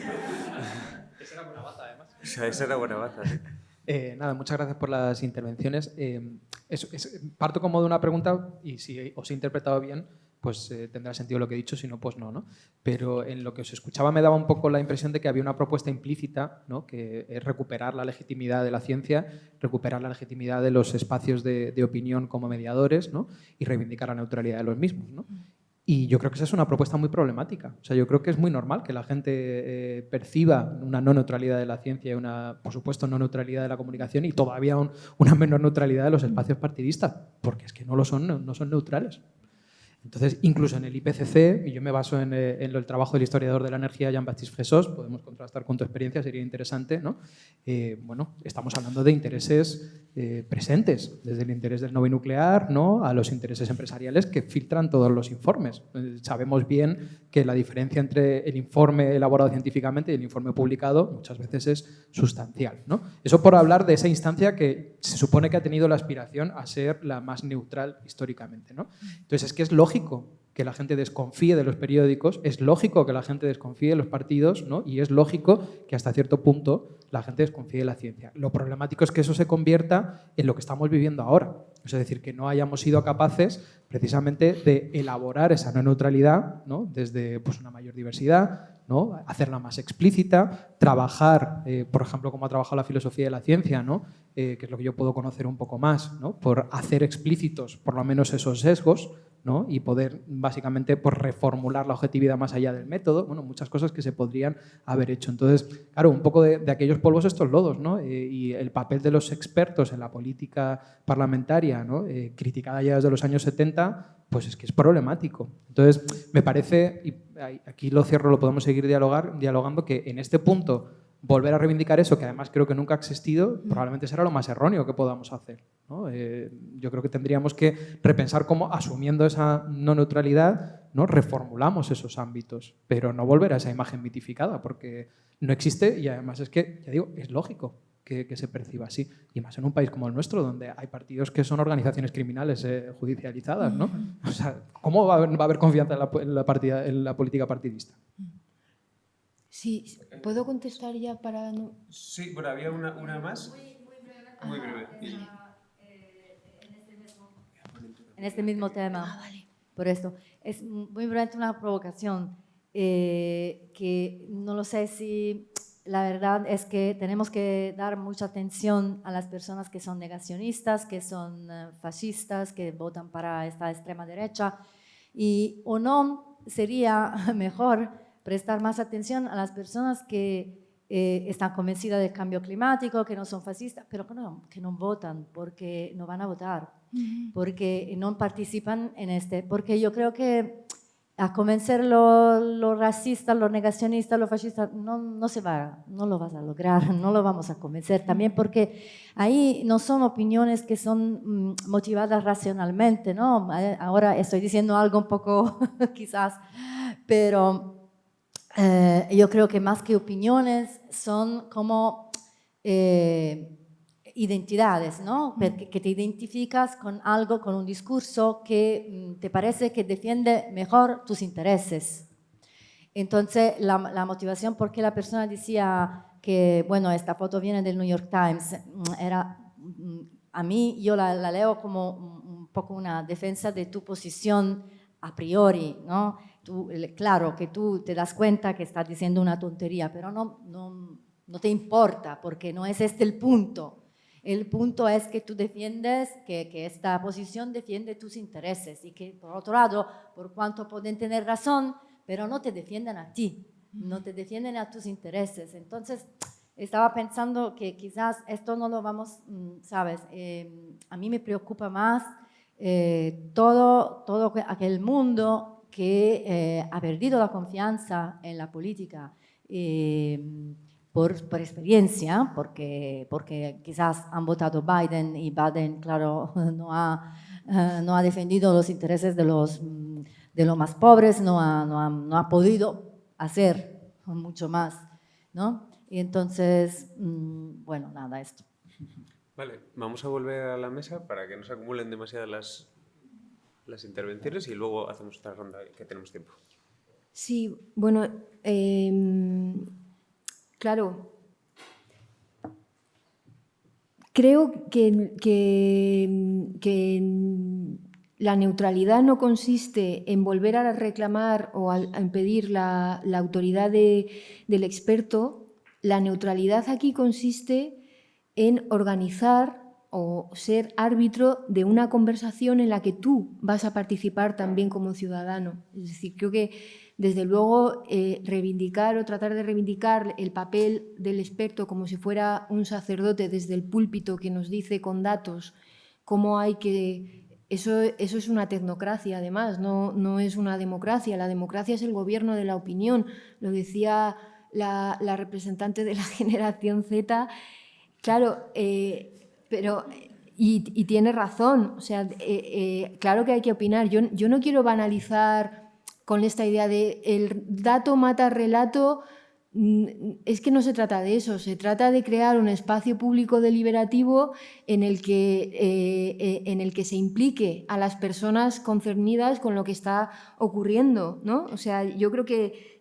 Esa era buena baza, además. O sea, esa era buena baza, sí. Nada, muchas gracias por las intervenciones. Parto como de una pregunta y si os he interpretado bien, pues tendrá sentido lo que he dicho, si no, pues no. Pero en lo que os escuchaba me daba un poco la impresión de que había una propuesta implícita, ¿no? Que es recuperar la legitimidad de la ciencia, recuperar la legitimidad de los espacios de opinión como mediadores, ¿no? Y reivindicar la neutralidad de los mismos, ¿no? Y yo creo que esa es una propuesta muy problemática. O sea, yo creo que es muy normal que la gente perciba una no neutralidad de la ciencia y una, por supuesto, no neutralidad de la comunicación y todavía una menor neutralidad de los espacios partidistas, porque es que no son neutrales. Entonces, incluso en el IPCC, y yo me baso en el trabajo del historiador de la energía Jean-Baptiste Fressos, podemos contrastar con tu experiencia, sería interesante, ¿no? Bueno, estamos hablando de intereses presentes, desde el interés del lobby nuclear, ¿no? A los intereses empresariales que filtran todos los informes. Sabemos bien que la diferencia entre el informe elaborado científicamente y el informe publicado muchas veces es sustancial, ¿no? Eso por hablar de esa instancia que se supone que ha tenido la aspiración a ser la más neutral históricamente, ¿no? Entonces, es que es lógico que la gente desconfíe de los periódicos, es lógico que la gente desconfíe de los partidos, ¿no? Y es lógico que hasta cierto punto la gente desconfíe de la ciencia. Lo problemático es que eso se convierta en lo que estamos viviendo ahora. Es decir, que no hayamos sido capaces precisamente de elaborar esa no neutralidad, ¿no? Desde pues, una mayor diversidad, ¿no? Hacerla más explícita, trabajar, por ejemplo, como ha trabajado la filosofía de la ciencia, ¿no? Que es lo que yo puedo conocer un poco más, ¿no? Por hacer explícitos por lo menos esos sesgos, ¿no? Y poder básicamente por reformular la objetividad más allá del método, bueno, muchas cosas que se podrían haber hecho. Entonces, claro, un poco de aquellos polvos estos lodos, ¿no? Y el papel de los expertos en la política parlamentaria, ¿no? Criticada ya desde los años 70, pues es que es problemático. Entonces, me parece, y aquí lo cierro, lo podemos seguir dialogando, que en este punto volver a reivindicar eso, que además creo que nunca ha existido, probablemente será lo más erróneo que podamos hacer, ¿no? Yo creo que tendríamos que repensar cómo, asumiendo esa no neutralidad, ¿no? Reformulamos esos ámbitos, pero no volver a esa imagen mitificada, porque no existe y además es que, ya digo, es lógico que se perciba así. Y más en un país como el nuestro, donde hay partidos que son organizaciones criminales judicializadas, ¿no? O sea, ¿cómo va a haber confianza en la política partidista? Sí, ¿puedo contestar ya para...? No? Sí, bueno, había una más. Muy breve. En este mismo tema. Vale. Por esto. Es muy brevemente una provocación que no lo sé si la verdad es que tenemos que dar mucha atención a las personas que son negacionistas, que son fascistas, que votan para esta extrema derecha y o no sería mejor prestar más atención a las personas que están convencidas del cambio climático, que no son fascistas, pero que no votan, porque no van a votar, porque no participan en este. Porque yo creo que a convencer los racistas, los negacionistas, los fascistas, no lo vas a lograr, no lo vamos a convencer. También porque ahí no son opiniones que son motivadas racionalmente, ¿no? Ahora estoy diciendo algo un poco quizás, pero... yo creo que más que opiniones son como identidades, ¿no? Que te identificas con algo, con un discurso que te parece que defiende mejor tus intereses. Entonces, la motivación por qué la persona decía que, bueno, esta foto viene del New York Times, era, a mí yo la leo como un poco una defensa de tu posición a priori, ¿no? Claro que tú te das cuenta que estás diciendo una tontería, pero no te importa porque no es este el punto. El punto es que tú defiendes, que esta posición defiende tus intereses y que por otro lado, por cuanto pueden tener razón, pero no te defienden a ti, no te defienden a tus intereses. Entonces, estaba pensando que quizás esto no lo vamos, ¿sabes? A mí me preocupa más todo aquel mundo que ha perdido la confianza en la política por experiencia, porque quizás han votado Biden y Biden, claro, no ha defendido los intereses de los más pobres, no ha podido hacer mucho más, ¿no? Y entonces, bueno, nada, esto. Vale, vamos a volver a la mesa para que no se acumulen demasiadas las intervenciones y luego hacemos otra ronda que tenemos tiempo. Sí, bueno, claro, creo que la neutralidad no consiste en volver a reclamar o a impedir la autoridad del experto. La neutralidad aquí consiste en organizar o ser árbitro de una conversación en la que tú vas a participar también como ciudadano. Es decir, creo que desde luego reivindicar o tratar de reivindicar el papel del experto como si fuera un sacerdote desde el púlpito que nos dice con datos cómo hay que... Eso es una tecnocracia, además, no es una democracia. La democracia es el gobierno de la opinión. Lo decía la representante de la generación Z. Claro, pero, y tiene razón, o sea, claro que hay que opinar. Yo no quiero banalizar con esta idea de el dato mata relato es que no se trata de eso, se trata de crear un espacio público deliberativo en el que se implique a las personas concernidas con lo que está ocurriendo, ¿no? O sea, yo creo que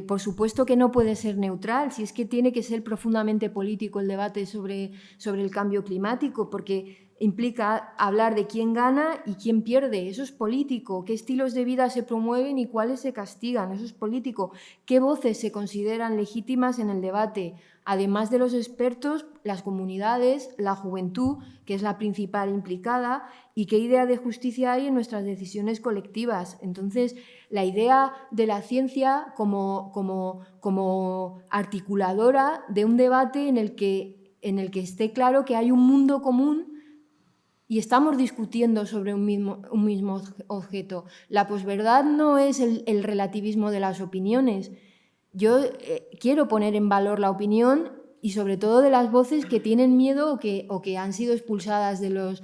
por supuesto que no puede ser neutral, si es que tiene que ser profundamente político el debate sobre el cambio climático, porque implica hablar de quién gana y quién pierde. Eso es político. ¿Qué estilos de vida se promueven y cuáles se castigan? Eso es político. ¿Qué voces se consideran legítimas en el debate? Además de los expertos, las comunidades, la juventud, que es la principal implicada, y qué idea de justicia hay en nuestras decisiones colectivas. Entonces, la idea de la ciencia como articuladora de un debate en el que esté claro que hay un mundo común y estamos discutiendo sobre un mismo objeto. La posverdad no es el relativismo de las opiniones. Yo quiero poner en valor la opinión y sobre todo de las voces que tienen miedo o que han sido expulsadas de los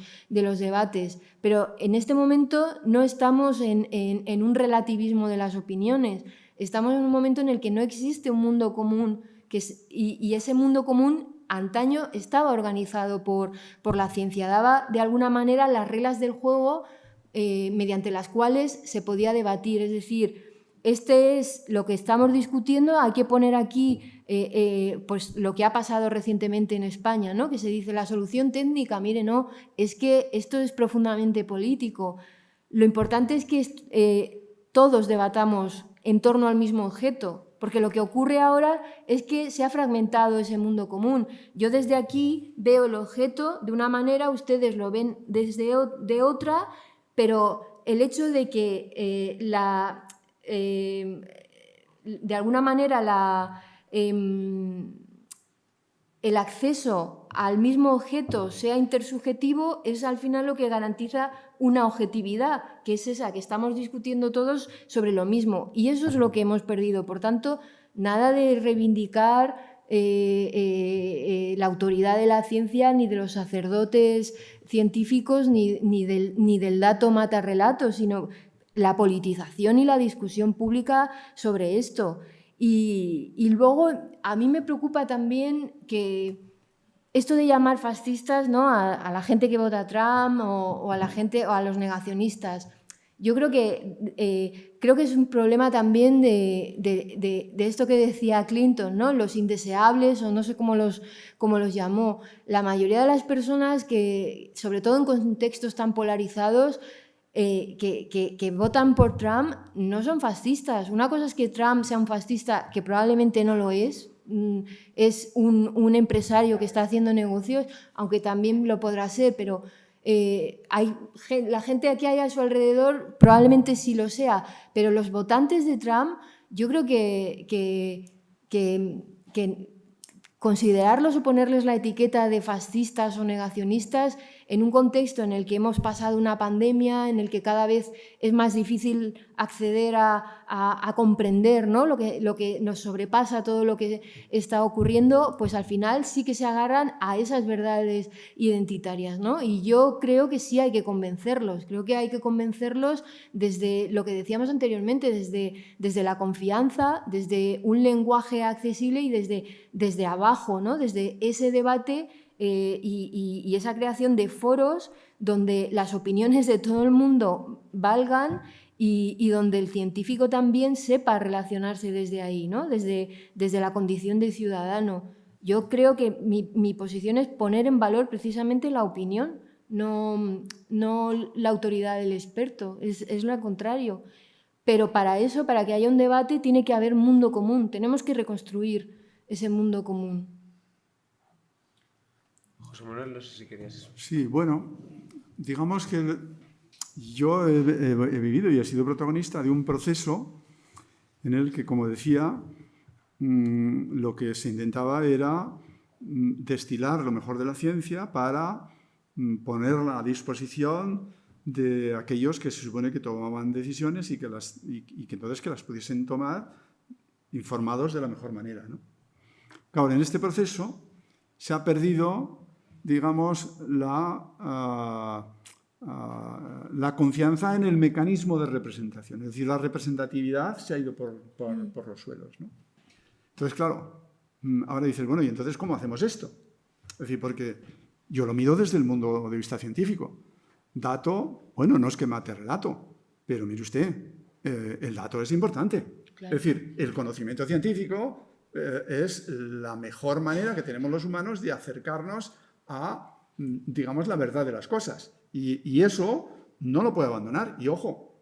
debates. Pero en este momento no estamos en un relativismo de las opiniones. Estamos en un momento en el que no existe un mundo común y ese mundo común antaño estaba organizado por la ciencia, daba de alguna manera las reglas del juego mediante las cuales se podía debatir. Es decir, este es lo que estamos discutiendo, hay que poner aquí pues lo que ha pasado recientemente en España, ¿no? Que se dice la solución técnica, mire, no, es que esto es profundamente político. Lo importante es que todos debatamos en torno al mismo objeto, porque lo que ocurre ahora es que se ha fragmentado ese mundo común. Yo desde aquí veo el objeto de una manera, ustedes lo ven de otra, pero el hecho de que de alguna manera el acceso al mismo objeto sea intersubjetivo es al final lo que garantiza una objetividad, que es esa, que estamos discutiendo todos sobre lo mismo. Y eso es lo que hemos perdido. Por tanto, nada de reivindicar la autoridad de la ciencia, ni de los sacerdotes científicos, ni del dato mata relatos, sino la politización y la discusión pública sobre esto. Y luego a mí me preocupa también que esto de llamar fascistas, ¿no?, a la gente que vota a Trump o a la gente o a los negacionistas, yo creo que es un problema también de esto que decía Clinton, ¿no?, los indeseables, o no sé cómo los llamó. La mayoría de las personas que, sobre todo en contextos tan polarizados, que votan por Trump no son fascistas. Una cosa es que Trump sea un fascista, que probablemente no lo es un empresario que está haciendo negocios, aunque también lo podrá ser, pero la gente que hay a su alrededor probablemente sí lo sea, pero los votantes de Trump, yo creo que considerarlos o ponerles la etiqueta de fascistas o negacionistas en un contexto en el que hemos pasado una pandemia, en el que cada vez es más difícil acceder a comprender, ¿no?, lo que nos sobrepasa, todo lo que está ocurriendo, pues al final sí que se agarran a esas verdades identitarias, ¿no? Y yo creo que sí hay que convencerlos, desde lo que decíamos anteriormente, desde la confianza, desde un lenguaje accesible y desde abajo, ¿no?, desde ese debate y esa creación de foros donde las opiniones de todo el mundo valgan y donde el científico también sepa relacionarse desde ahí, ¿no?, desde la condición de ciudadano. Yo creo que mi posición es poner en valor precisamente la opinión, no la autoridad del experto, es lo contrario. Pero para eso, para que haya un debate, tiene que haber mundo común, tenemos que reconstruir ese mundo común. José Manuel, no sé si querías... Sí, bueno, digamos que yo he vivido y he sido protagonista de un proceso en el que, como decía, lo que se intentaba era destilar lo mejor de la ciencia para ponerla a disposición de aquellos que se supone que tomaban decisiones y que entonces que las pudiesen tomar informados de la mejor manera, ¿no? Claro, en este proceso se ha perdido, digamos, la confianza en el mecanismo de representación. Es decir, la representatividad se ha ido por los suelos, ¿no? Entonces, claro, ahora dices, bueno, ¿y entonces cómo hacemos esto? Es decir, porque yo lo mido desde el mundo de vista científico. Dato, bueno, no es que mate relato, pero mire usted, el dato es importante. Claro. Es decir, el conocimiento científico es la mejor manera que tenemos los humanos de acercarnos a, digamos, la verdad de las cosas. Y eso no lo puedo abandonar. Y ojo,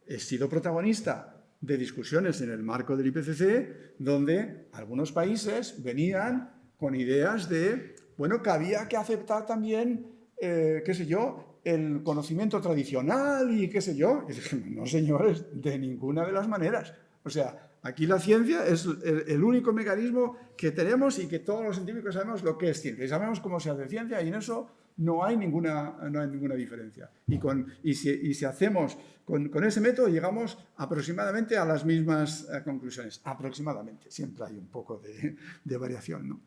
he sido protagonista de discusiones en el marco del IPCC donde algunos países venían con ideas de, bueno, que había que aceptar también, qué sé yo, el conocimiento tradicional y qué sé yo. Y dije, no, señores, de ninguna de las maneras. O sea, aquí la ciencia es el único mecanismo que tenemos y que todos los científicos sabemos lo que es ciencia. Y sabemos cómo se hace ciencia y en eso no hay ninguna diferencia. Y si hacemos con ese método, llegamos aproximadamente a las mismas conclusiones. Aproximadamente. Siempre hay un poco de variación, ¿no?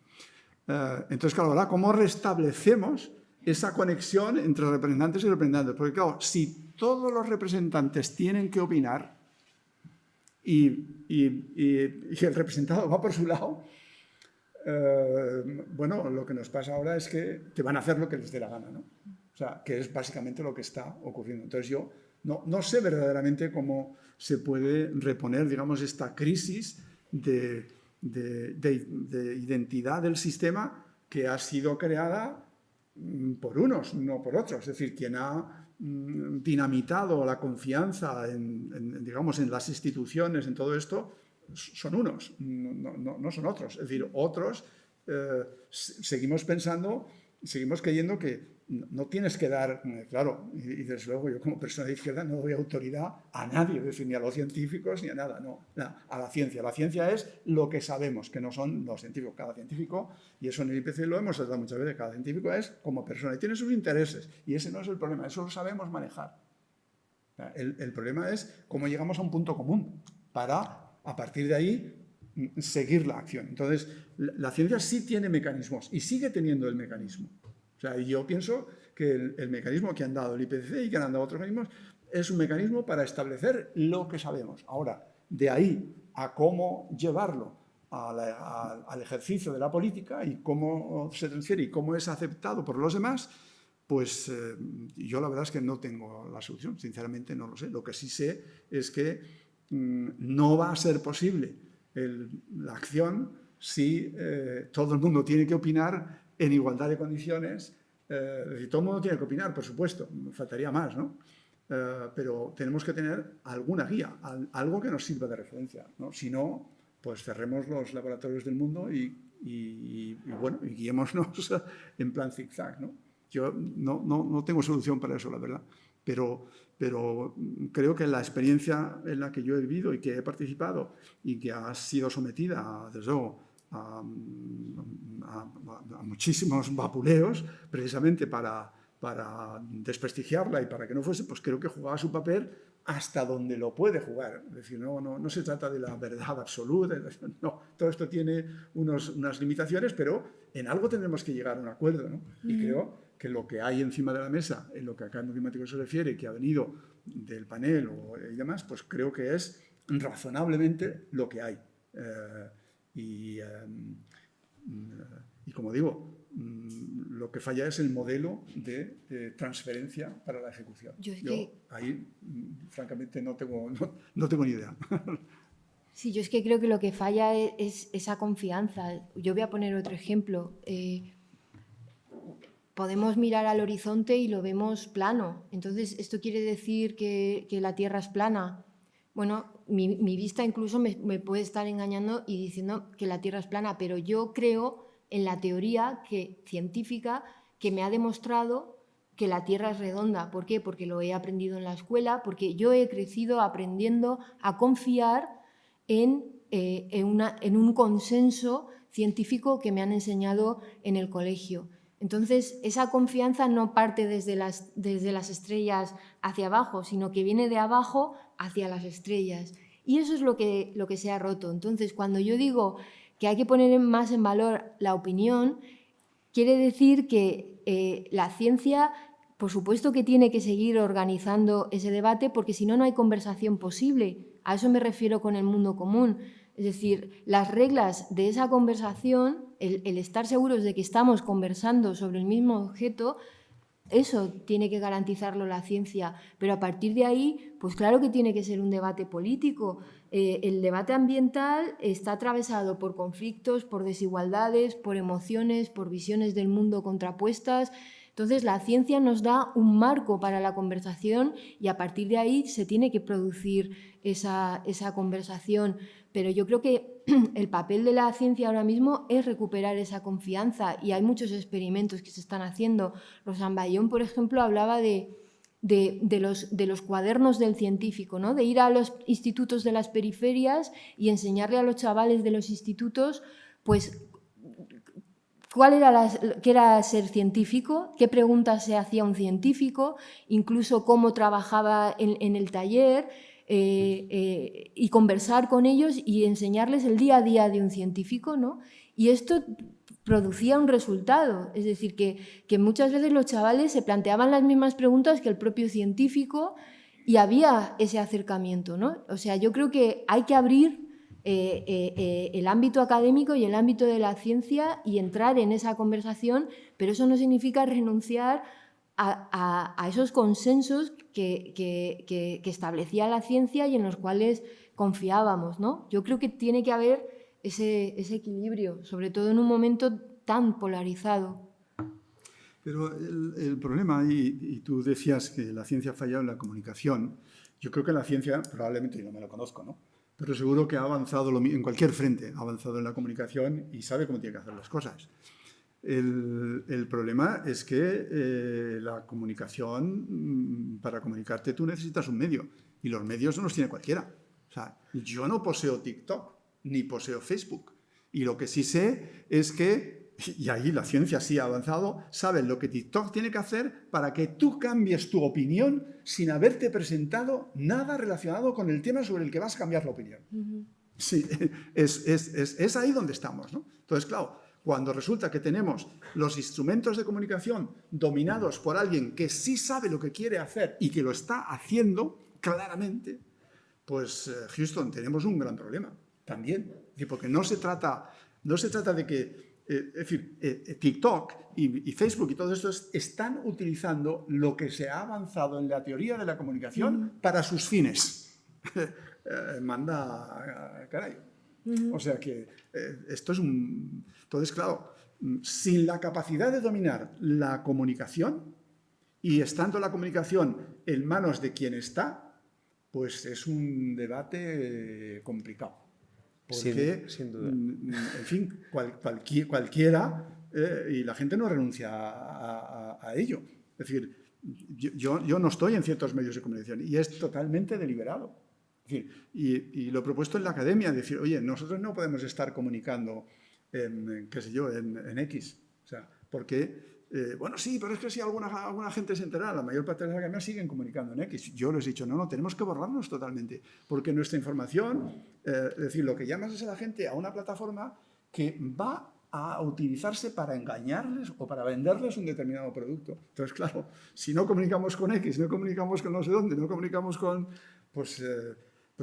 Entonces, claro, ahora, ¿cómo restablecemos esa conexión entre representantes y representantes? Porque, claro, si todos los representantes tienen que opinar y el representado va por su lado, bueno, lo que nos pasa ahora es que te van a hacer lo que les dé la gana, ¿no? O sea, que es básicamente lo que está ocurriendo. Entonces yo no sé verdaderamente cómo se puede reponer, digamos, esta crisis de identidad del sistema que ha sido creada por unos, no por otros. Es decir, quien ha dinamitado la confianza digamos, en las instituciones, en todo esto, son unos, no son otros. Es decir, otros seguimos pensando, seguimos creyendo que no tienes que dar, claro, y desde luego yo como persona de izquierda no doy autoridad a nadie, es decir, ni a los científicos ni a nada, no, a la ciencia. La ciencia es lo que sabemos, que no son los científicos. Cada científico, y eso en el IPC lo hemos tratado muchas veces, cada científico es como persona y tiene sus intereses, y ese no es el problema, eso lo sabemos manejar. El problema es cómo llegamos a un punto común para, a partir de ahí, seguir la acción. Entonces, la ciencia sí tiene mecanismos y sigue teniendo el mecanismo. O sea, yo pienso que el mecanismo que han dado el IPCC y que han dado otros mecanismos es un mecanismo para establecer lo que sabemos. Ahora, de ahí a cómo llevarlo al ejercicio de la política y cómo se transfiere y cómo es aceptado por los demás, pues yo la verdad es que no tengo la solución, sinceramente no lo sé. Lo que sí sé es que no va a ser posible la acción si todo el mundo tiene que opinar en igualdad de condiciones. Todo el mundo tiene que opinar, por supuesto, faltaría más, ¿no? Pero tenemos que tener alguna guía, algo que nos sirva de referencia, ¿no? Si no, pues cerremos los laboratorios del mundo y bueno, y guiémonos en plan zigzag, ¿no? Yo no tengo solución para eso, la verdad, pero creo que la experiencia en la que yo he vivido y que he participado y que ha sido sometida, desde luego, a muchísimos vapuleos, precisamente para desprestigiarla y para que no fuese, pues creo que jugaba su papel hasta donde lo puede jugar. Es decir, no se trata de la verdad absoluta, no, todo esto tiene unas limitaciones, pero en algo tendremos que llegar a un acuerdo, ¿no? Y creo que lo que hay encima de la mesa, en lo que a cambio climático se refiere, que ha venido del panel y demás, pues creo que es razonablemente lo que hay. Y como digo, lo que falla es el modelo de transferencia para la ejecución. Yo ahí, francamente, no tengo ni idea. Sí, yo es que creo que lo que falla es esa confianza. Yo voy a poner otro ejemplo. Podemos mirar al horizonte y lo vemos plano. Entonces, ¿esto quiere decir que la Tierra es plana? Bueno, mi vista incluso me puede estar engañando y diciendo que la Tierra es plana, pero yo creo en la teoría científica que me ha demostrado que la Tierra es redonda. ¿Por qué? Porque lo he aprendido en la escuela, porque yo he crecido aprendiendo a confiar en un consenso científico que me han enseñado en el colegio. Entonces, esa confianza no parte desde las estrellas hacia abajo, sino que viene de abajo hacia las estrellas. Y eso es lo que se ha roto. Entonces, cuando yo digo que hay que poner más en valor la opinión, quiere decir que la ciencia, por supuesto que tiene que seguir organizando ese debate, porque si no, no hay conversación posible. A eso me refiero con el mundo común. Es decir, las reglas de esa conversación, el estar seguros de que estamos conversando sobre el mismo objeto, eso tiene que garantizarlo la ciencia, pero a partir de ahí, pues claro que tiene que ser un debate político. El debate ambiental está atravesado por conflictos, por desigualdades, por emociones, por visiones del mundo contrapuestas. Entonces, la ciencia nos da un marco para la conversación y a partir de ahí se tiene que producir esa conversación. Pero yo creo que el papel de la ciencia ahora mismo es recuperar esa confianza y hay muchos experimentos que se están haciendo. Rosan Bayón, por ejemplo, hablaba de los cuadernos del científico, ¿no? De ir a los institutos de las periferias y enseñarle a los chavales de los institutos, pues, qué era ser científico, qué preguntas se hacía un científico, incluso cómo trabajaba en el taller, y conversar con ellos y enseñarles el día a día de un científico, ¿no? Y esto producía un resultado, es decir, que muchas veces los chavales se planteaban las mismas preguntas que el propio científico y había ese acercamiento, ¿no? O sea, yo creo que hay que abrir el ámbito académico y el ámbito de la ciencia y entrar en esa conversación, pero eso no significa renunciar a esos consensos que establecía la ciencia y en los cuales confiábamos, ¿no? Yo creo que tiene que haber ese equilibrio, sobre todo en un momento tan polarizado. Pero el problema, y tú decías que la ciencia ha fallado en la comunicación, yo creo que la ciencia, probablemente, y no me lo conozco, ¿no? Pero seguro que ha avanzado en cualquier frente, ha avanzado en la comunicación y sabe cómo tiene que hacer las cosas. El problema es que la comunicación, para comunicarte tú necesitas un medio y los medios no los tiene cualquiera. O sea, yo no poseo TikTok ni poseo Facebook y lo que sí sé es que, y ahí la ciencia sí ha avanzado, saben lo que TikTok tiene que hacer para que tú cambies tu opinión sin haberte presentado nada relacionado con el tema sobre el que vas a cambiar la opinión. Sí, es ahí donde estamos, ¿no? Entonces, claro, cuando resulta que tenemos los instrumentos de comunicación dominados por alguien que sí sabe lo que quiere hacer y que lo está haciendo claramente, pues, Houston, tenemos un gran problema también. Porque no se trata de que, es decir, TikTok y Facebook y todo esto están utilizando lo que se ha avanzado en la teoría de la comunicación para sus fines. Manda caray. O sea que esto es un... Entonces, claro, sin la capacidad de dominar la comunicación y estando la comunicación en manos de quien está, pues es un debate complicado. Porque, sin duda. En fin, cualquiera, y la gente no renuncia a ello. Es decir, yo no estoy en ciertos medios de comunicación y es totalmente deliberado. Es decir, y lo he propuesto en la academia, decir, oye, nosotros no podemos estar comunicando qué sé yo, en X. O sea, porque, bueno, sí, pero es que si alguna gente se entera, la mayor parte de las academias siguen comunicando en X. Yo les he dicho, no, tenemos que borrarnos totalmente, porque nuestra información, es decir, lo que llamas es a la gente a una plataforma que va a utilizarse para engañarles o para venderles un determinado producto. Entonces, claro, si no comunicamos con X, no comunicamos con no sé dónde, no comunicamos con... Pues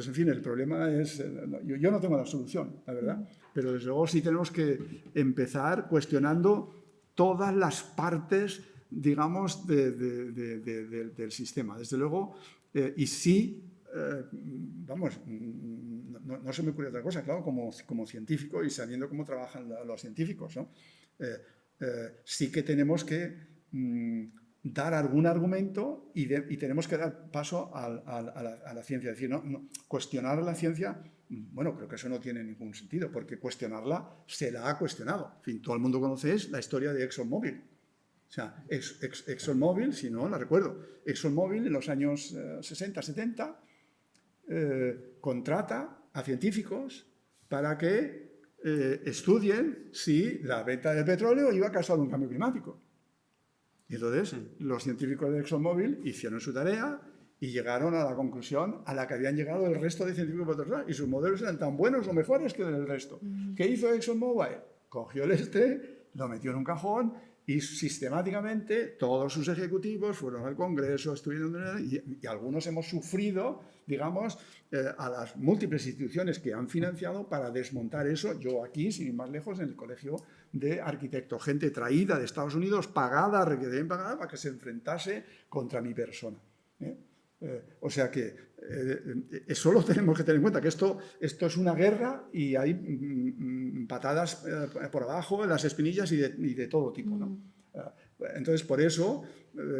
en fin, el problema es... Yo no tengo la solución, la verdad, pero desde luego sí tenemos que empezar cuestionando todas las partes, digamos, del sistema. Desde luego, y sí, vamos, no se me ocurre otra cosa, claro, como científico y sabiendo cómo trabajan los científicos, ¿no? Sí que tenemos que dar algún argumento y tenemos que dar paso a la ciencia. Es decir, no, cuestionar la ciencia, bueno, creo que eso no tiene ningún sentido, porque cuestionarla se la ha cuestionado. En fin, todo el mundo conoce la historia de ExxonMobil. O sea, ExxonMobil, si no la recuerdo, ExxonMobil en los años 60, 70 contrata a científicos para que estudien si la venta del petróleo iba a causar un cambio climático. Y entonces los científicos de ExxonMobil hicieron su tarea y llegaron a la conclusión a la que habían llegado el resto de científicos petroleros y sus modelos eran tan buenos o mejores que el resto. ¿Qué hizo ExxonMobil? Cogió el lo metió en un cajón Y sistemáticamente todos sus ejecutivos fueron al Congreso, estuvieron, y algunos hemos sufrido, digamos, a las múltiples instituciones que han financiado para desmontar eso. Yo aquí, sin ir más lejos, en el Colegio de Arquitectos, gente traída de Estados Unidos, pagada, requerida pagada, para que se enfrentase contra mi persona. O sea que eso lo tenemos que tener en cuenta, que esto es una guerra y hay patadas por abajo, en las espinillas y de todo tipo, ¿no? Entonces, por eso,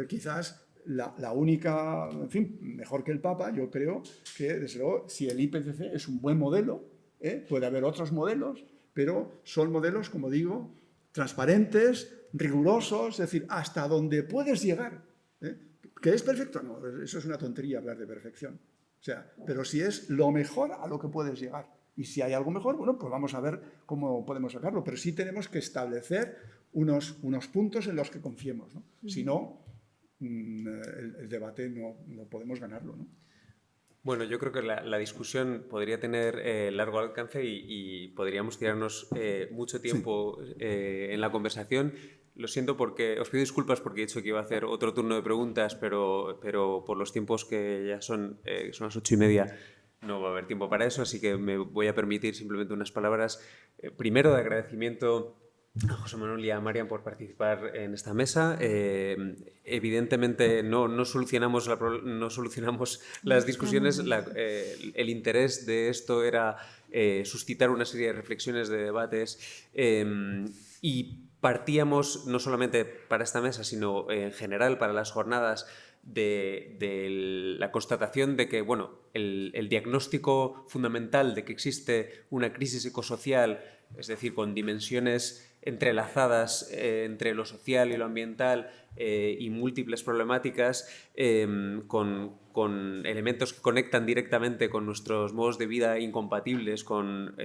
quizás la única, en fin, mejor que el Papa, yo creo que, desde luego, si el IPCC es un buen modelo, puede haber otros modelos, pero son modelos, como digo, transparentes, rigurosos, es decir, hasta donde puedes llegar. ¿Que es perfecto? No, eso es una tontería hablar de perfección. O sea, pero si es lo mejor a lo que puedes llegar. Y si hay algo mejor, bueno, pues vamos a ver cómo podemos sacarlo. Pero sí tenemos que establecer unos puntos en los que confiemos, ¿no? Si no, el debate no podemos ganarlo, ¿no? Bueno, yo creo que la discusión podría tener largo alcance y podríamos tirarnos mucho tiempo en la conversación. Lo siento porque os pido disculpas porque he dicho que iba a hacer otro turno de preguntas, pero por los tiempos que ya son las 8:30, no va a haber tiempo para eso, así que me voy a permitir simplemente unas palabras. Primero, de agradecimiento a José Manuel y a Marian por participar en esta mesa. Evidentemente no solucionamos las discusiones. El interés de esto era suscitar una serie de reflexiones, de debates y partíamos no solamente para esta mesa, sino en general para las jornadas de la constatación de que, bueno, el diagnóstico fundamental de que existe una crisis ecosocial, es decir, con dimensiones entrelazadas entre lo social y lo ambiental y múltiples problemáticas, con elementos que conectan directamente con nuestros modos de vida incompatibles, con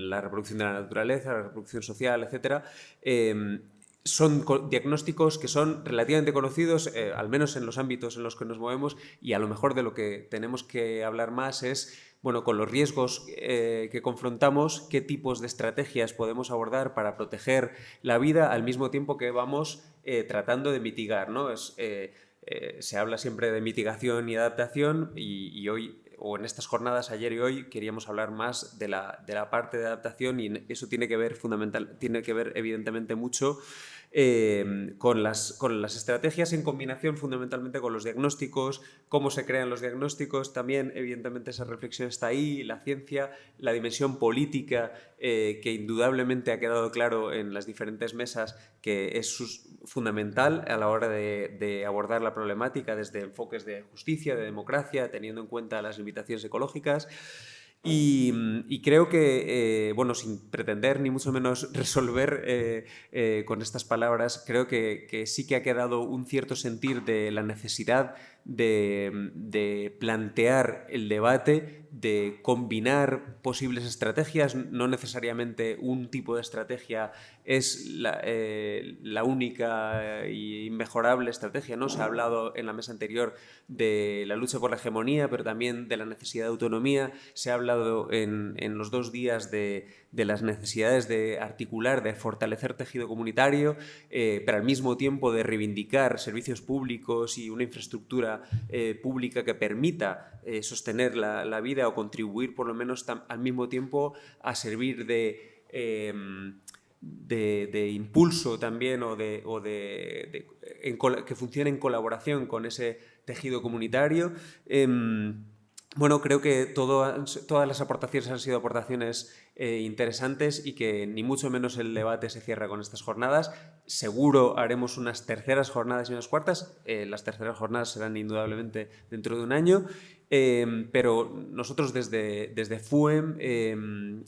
la reproducción de la naturaleza, la reproducción social, etc. Son diagnósticos que son relativamente conocidos, al menos en los ámbitos en los que nos movemos, y a lo mejor de lo que tenemos que hablar más es, bueno, con los riesgos que confrontamos, qué tipos de estrategias podemos abordar para proteger la vida al mismo tiempo que vamos tratando de mitigar, ¿no? Se habla siempre de mitigación y adaptación y hoy, o en estas jornadas, ayer y hoy, queríamos hablar más de la parte de adaptación, y eso tiene que ver evidentemente mucho con las estrategias, en combinación fundamentalmente con los diagnósticos, cómo se crean los diagnósticos. También, evidentemente, esa reflexión está ahí, la ciencia, la dimensión política, que indudablemente ha quedado claro en las diferentes mesas que es fundamental a la hora de abordar la problemática desde enfoques de justicia, de democracia, teniendo en cuenta las limitaciones ecológicas. Y creo que, bueno, sin pretender ni mucho menos resolver con estas palabras, creo que sí que ha quedado un cierto sentir de la necesidad de plantear el debate, de combinar posibles estrategias. No necesariamente un tipo de estrategia es la única y inmejorable estrategia, ¿no? Se ha hablado en la mesa anterior de la lucha por la hegemonía, pero también de la necesidad de autonomía. Se ha hablado en los 2 días de las necesidades de articular, de fortalecer tejido comunitario, pero al mismo tiempo de reivindicar servicios públicos y una infraestructura pública que permita sostener la vida o contribuir por lo menos al mismo tiempo a servir de impulso también que funcione en colaboración con ese tejido comunitario. Bueno, creo que todas las aportaciones han sido aportaciones interesantes y que ni mucho menos el debate se cierra con estas jornadas. Seguro haremos unas terceras jornadas y unas cuartas. Las terceras jornadas serán indudablemente dentro de un año, pero nosotros desde FUEM,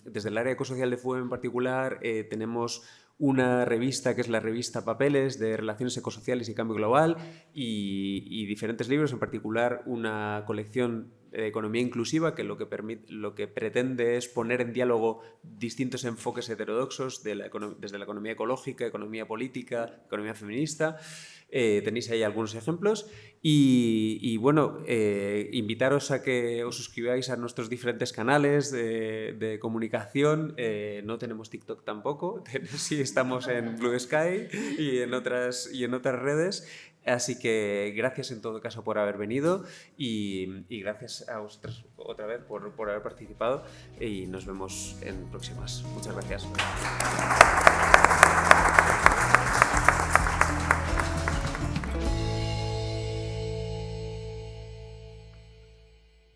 desde el área ecosocial de FUEM en particular, tenemos una revista que es la revista Papeles de Relaciones Ecosociales y Cambio Global y diferentes libros, en particular una colección economía inclusiva, que lo que pretende es poner en diálogo distintos enfoques heterodoxos desde la economía ecológica, economía política, economía feminista. Tenéis ahí algunos ejemplos y bueno, invitaros a que os suscribáis a nuestros diferentes canales de comunicación. No tenemos TikTok tampoco, sí estamos en Blue Sky y en otras redes. Así que gracias en todo caso por haber venido y gracias a vosotros otra vez por haber participado y nos vemos en próximas. Muchas gracias.